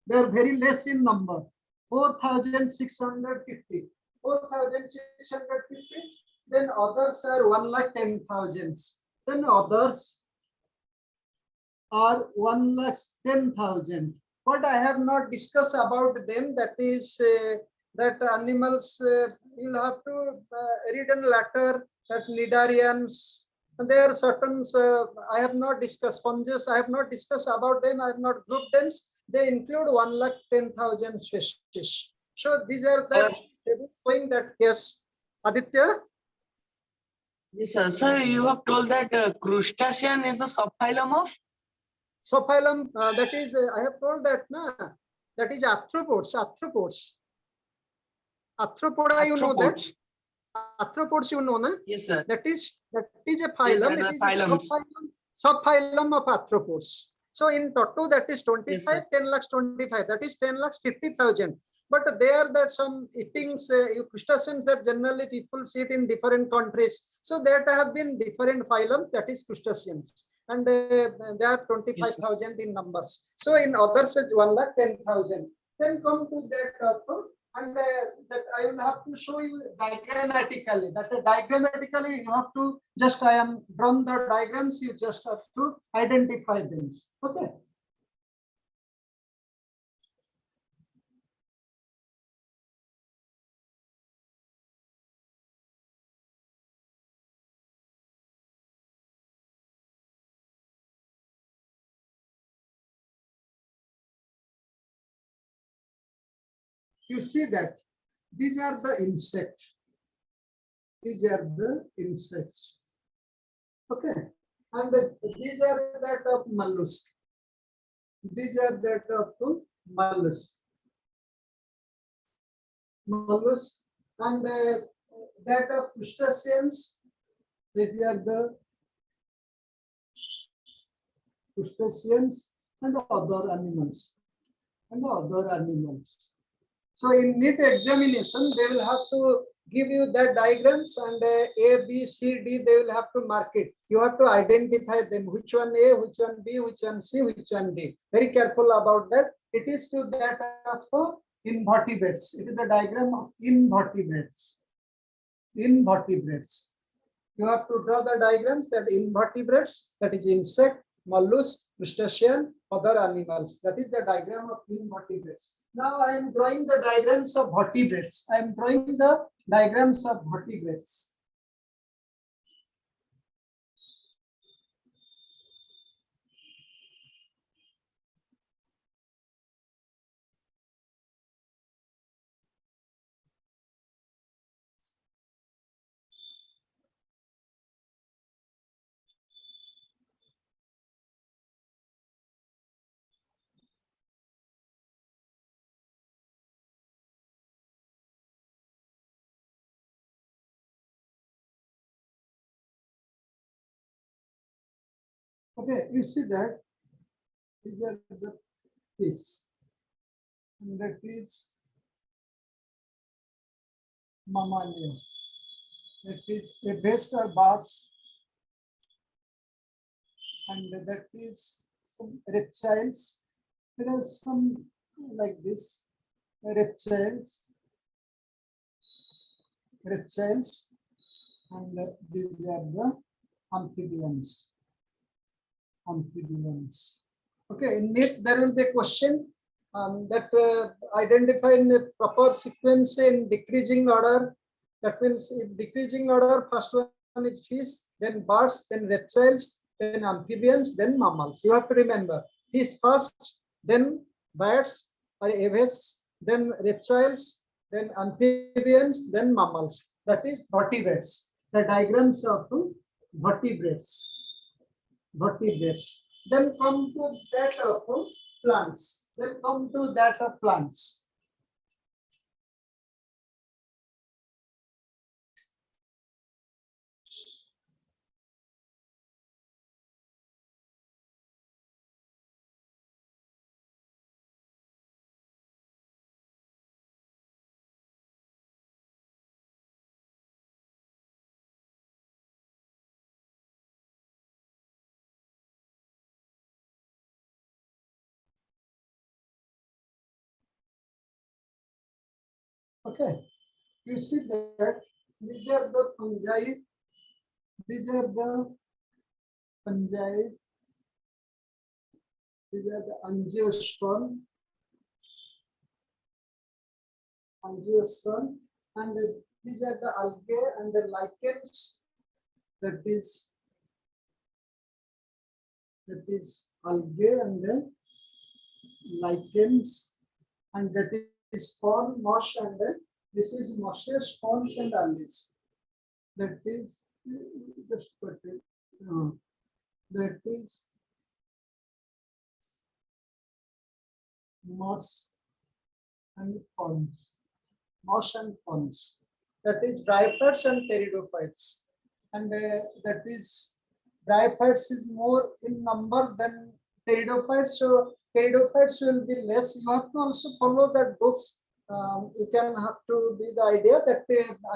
they are very less in number. 4,650. 4,650. Then others are 1,10,000. Then others are 1,10,000. What I have not discussed about them, that is that animals, you'll have to read in later, that Cnidarians, and there are certain, I have not discussed. Sponges, I have not discussed about them, I have not grouped them. They include 1,10,000 species. So these are the showing that, yes, Aditya? Yes, sir. Sir, you have told that crustacean is the subphylum of? Subphylum, that is, I have told that, that is arthropods. Arthropoda, you know that? arthropods, you know, na? Yes, sir. That is a phylum. sir, It is the a phylums. subphylum of arthropods. So in total, that is 25, Yes, sir. 10 lakhs 25. That is 10 lakhs 50,000. But there that some eatings, crustaceans that generally people see it in different countries. So that have been different phylum, that is crustaceans. And they are 25,000 in numbers. So in others, it's 1,10,000. Then come to that and that I will have to show you diagrammatically. That diagrammatically you have to just I am drawn the diagrams. You just have to identify them. Okay. You see that these are the insects. These are the insects. Okay. And these are that of mollusk. These are that of mollusk. Mollusk and that of crustaceans. These are the crustaceans and other animals. So in NEET examination, they will have to give you the diagrams and A, B, C, D, they will have to mark it. You have to identify them, which one A, which one B, which one C, which one D. Very careful about that. It is to that of invertebrates. It is the diagram of invertebrates. Invertebrates. You have to draw the diagrams that invertebrates, that is insect, mollusk, crustacean, other animals. That is the diagram of invertebrates. Now I am drawing the diagrams of vertebrates. I am drawing the diagrams of vertebrates. Okay, you see that these are the fish, and that is mammalia. That is a base or bars, and that is some reptiles. There are some like this reptiles, and these are the amphibians. Okay, in it there will be a question that identify in the proper sequence in decreasing order. That means in decreasing order, first one is fish, then birds, then reptiles, then amphibians, then mammals. You have to remember fish first, then birds or aves, then reptiles, then amphibians, then mammals. That is vertebrates. The diagrams of vertebrates. Then come to that of plants. Okay, you see that these are the fungi. These are the angiosperm, and these are the algae and the lichens. That is algae and the lichens, and that is spawn, moss, and this is mosses, spawns, and algae. That is just put it. That is moss and ponds. that is dryphytes and pteridophytes. And that is dryphytes is more in number than pteridophytes. So pteridophytes will be less. You have to also follow that books. You can have to be the idea that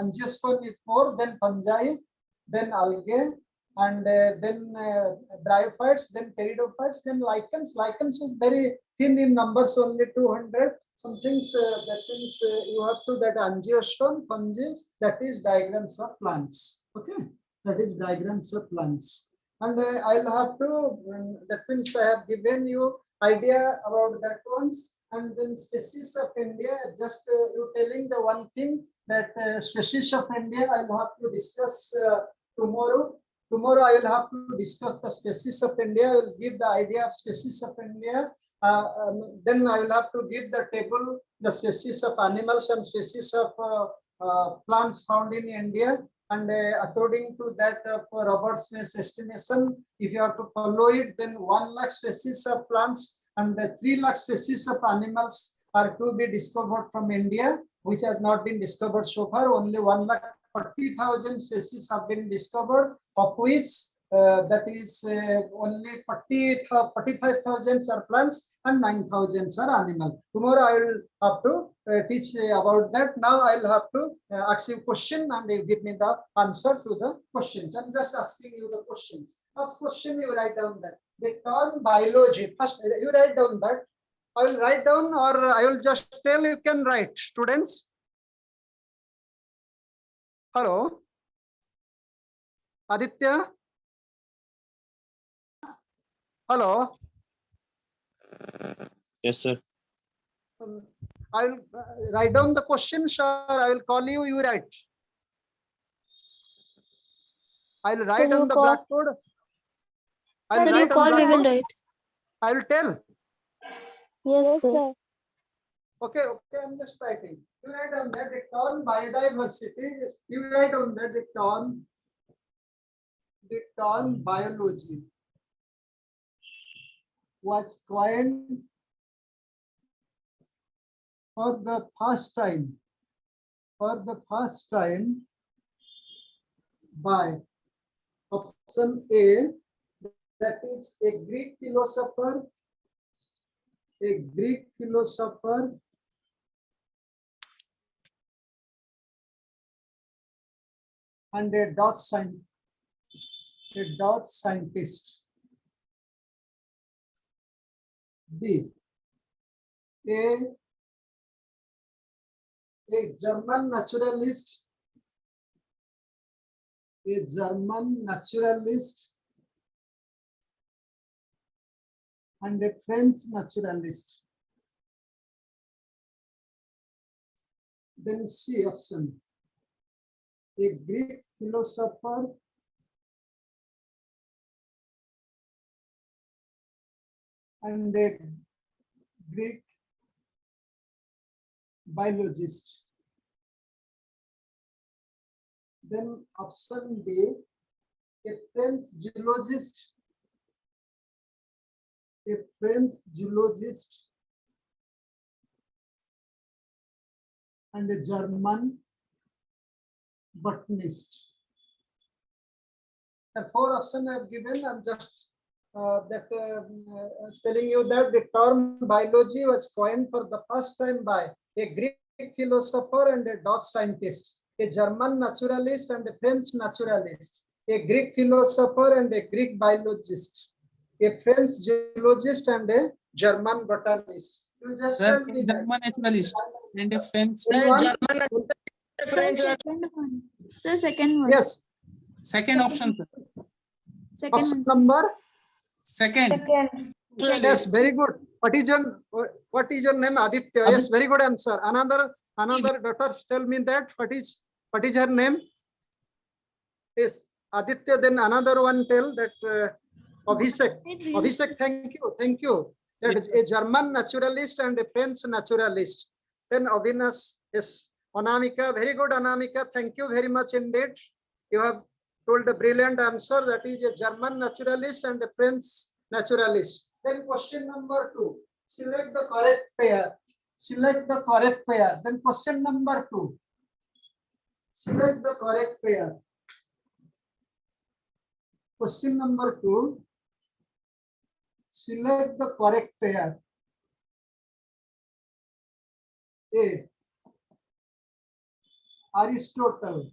angiosperm is more than fungi, then algae, and then bryophytes, then pteridophytes, then lichens. Lichens is very thin in numbers, only 200. Some things that means you have to that angiosperm, fungi, that is diagrams of plants. Okay, that is diagrams of plants. And I'll have to, that means I have given you idea about that ones. And then species of India, just you telling the one thing that species of India, I'll have to discuss tomorrow. Tomorrow I will have to discuss the species of India. I will give the idea of species of India. Then I will have to give the table, the species of animals and species of plants found in India. And according to that for Robert Smith's estimation, if you have to follow it, then 1 lakh species of plants and 3 lakh species of animals are to be discovered from India, which has not been discovered so far. Only 1,40,000 species have been discovered, of which that is only 45,000 are plants and 9,000 are animal. Tomorrow I will have to teach about that. Now I will have to ask you question and you give me the answer to the questions. I'm just asking you the questions. First question, you write down that. The term biology. First, you write down that. I will write down or I will just tell you can write, students. Hello, Aditya. Hello. Yes, sir. I will write down the questions or I will call you, you write. I will write you on the call. blackboard. I will Sir, you write on call, we will blackboard. write. I will tell. Yes, sir. Okay, I'm just writing. You write on that the term biodiversity. You write on that the term biology was coined for the first time by option A, that is a Greek philosopher and a Dutch scientist. B, a German naturalist, and a French naturalist. Then C option, a Greek philosopher and a Greek biologist. Then option B, a French geologist and a German botanist. The 4 options I have given. I'm just telling you that the term biology was coined for the first time by a Greek philosopher and a Dutch scientist, a German naturalist and a French naturalist, a Greek philosopher and a Greek biologist, a French geologist and a German botanist. You just tell me that. German naturalist and a French. French. Sir, second one. Yes. Second option, sir. Second Option one. sir. number. Second. Yes, very good. What is your name? Aditya. Yes, very good answer. Another daughter tell me that what is her name? Yes, Aditya. Then another one tell that Abhishek. Abhishek, thank you. That is a German naturalist and a French naturalist. Then Avinash, yes. Anamika, very good, Anamika. Thank you very much indeed. You have told a brilliant answer. That is a German naturalist and a French naturalist. Then question number 2. Select the correct pair. Then question number 2. Select the correct pair. Question number 2. Select the correct pair. A. Aristotle,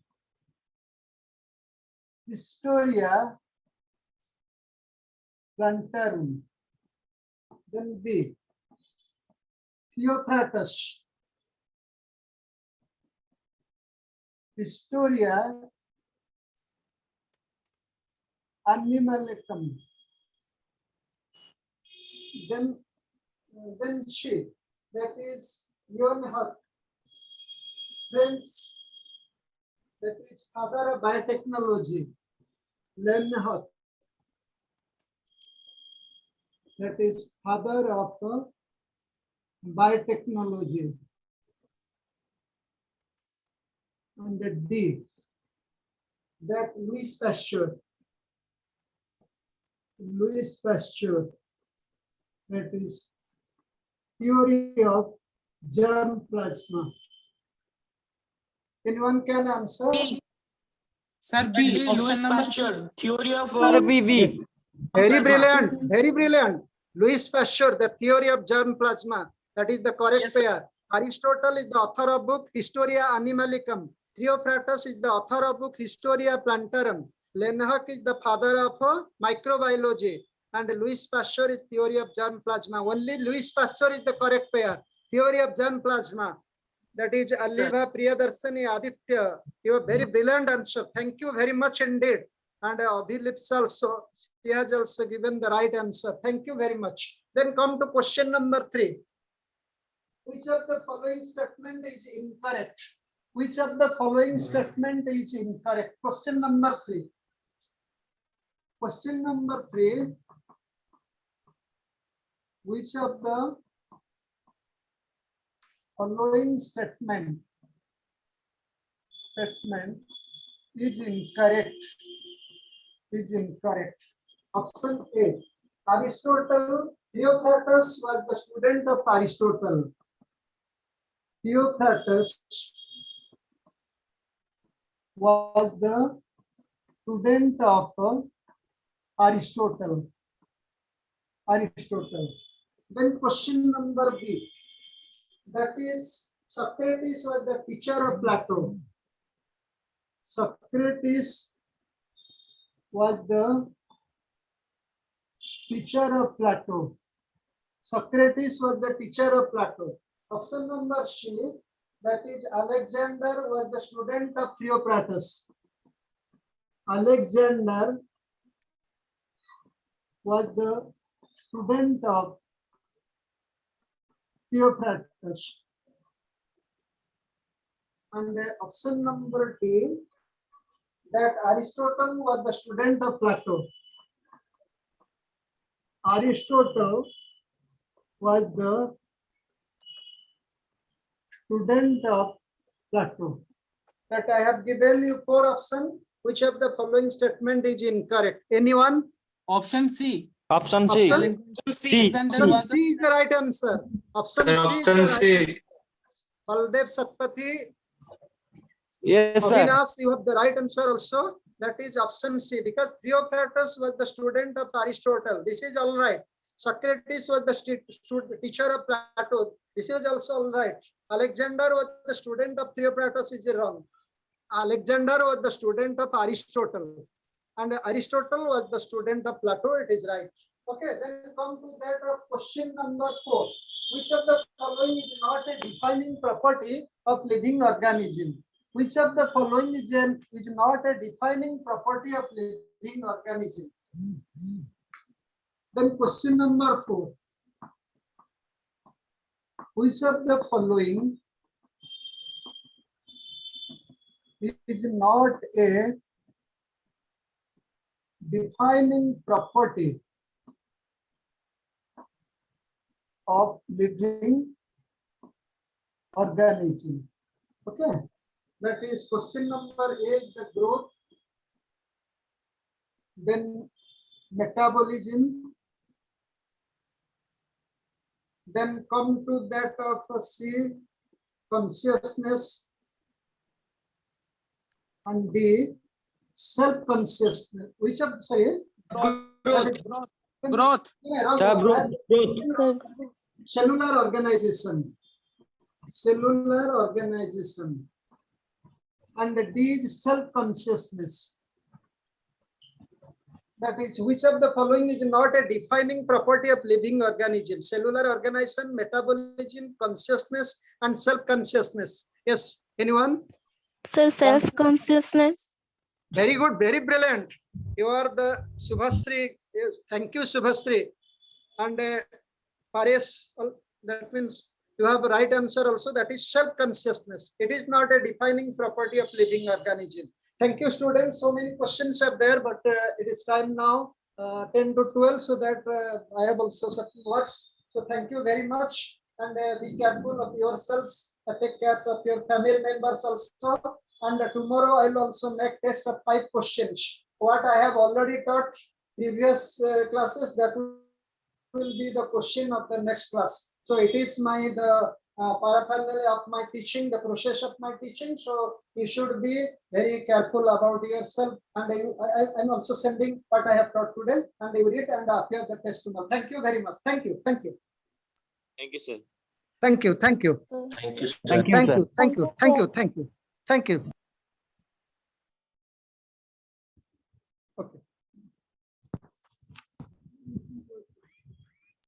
Historia Plantarum. Then B. Theophratus, Historia Animalicum. Then she, that is Leonhardt, French, that is father of biotechnology, Leonhardt, that is father of biotechnology. And the D, that Louis Pasteur, that is theory of germ plasma. Anyone can answer? B. Sir, B. B. Louis Option number Pasteur. Theory of Sir, B. Very plasma. brilliant, very brilliant. Louis Pasteur, the theory of germ plasma. That is the correct Yes. pair. Aristotle is the author of book Historia Animalicum. Theophratus is the author of book Historia Plantarum. Leeuwenhoek is the father of microbiology. And Louis Pasteur is theory of germ plasma. Only Louis Pasteur is the correct pair. Theory of germ plasma. That is Aliva Priyadarsani Aditya. You have very brilliant answer. Thank you very much indeed. And Abhilips also, he has also given the right answer. Thank you very much. Then come to question number 3. Which of the following statement is incorrect? Which of the following statement is incorrect? Question number 3. Question number 3. Which of the following statement is incorrect? Option A. Aristotle, Theophratus was the student of Aristotle. Theophratus was the student of Aristotle. Then question number B. That is Socrates was the teacher of Plato. Socrates was the teacher of Plato. Socrates was the teacher of Plato. Option number C, that is Alexander was the student of Theophratus. Alexander was the student of Theophratus. And option number D, that Aristotle was the student of Plato. Aristotle was the student of Plato. That I have given you 4 options. Which of the following statement is incorrect? Anyone? option C. Option C. Alexander Option was C is the right answer. Option C is the right answer. Baldev Satpathy, Yes, sir. Avinash, you have the right answer also. That is option C, because Theophratus was the student of Aristotle. This is all right. Socrates was the teacher of Plato. This is also all right. Alexander was the student of Theophratus is wrong. Alexander was the student of Aristotle. And Aristotle was the student of Plato. It is right. Okay, then come to that of question number 4. Which of the following is not a defining property of living organism? Which of the following is not a defining property of living organism? Then question number 4. Which of the following is not a defining property of living organism? Okay, that is question number 8, the growth, then metabolism, then come to that of C, consciousness, and D, self-consciousness. Which of, sorry? Growth. Growth. Sir, growth. Cellular organization. Cellular organization. And the D is self-consciousness. That is, which of the following is not a defining property of living organism? Cellular organization, metabolism, consciousness, and self-consciousness. Yes, anyone? Sir, self-consciousness. Very good, very brilliant. You are the Subhasri. Yes, thank you, Subhasri. And Paresh, that means you have a right answer also. That is self-consciousness. It is not a defining property of living organism. Thank you, students. So many questions are there, but it is time now, 10 to 12, so that I have also certain works. So thank you very much, and be careful of yourselves. Take care of your family members also. And tomorrow I'll also make test of 5 questions. What I have already taught previous classes, that will be the question of the next class. So it is the paraphernalia of my teaching, the process of my teaching. So you should be very careful about yourself. And I'm also sending what I have taught today, and you read and appear the test tomorrow. Thank you very much. Thank you. Thank you. Thank you, sir. Thank you. Thank you. Thank you, sir. Thank you. Thank you. Thank you. Thank you. Thank you. Okay.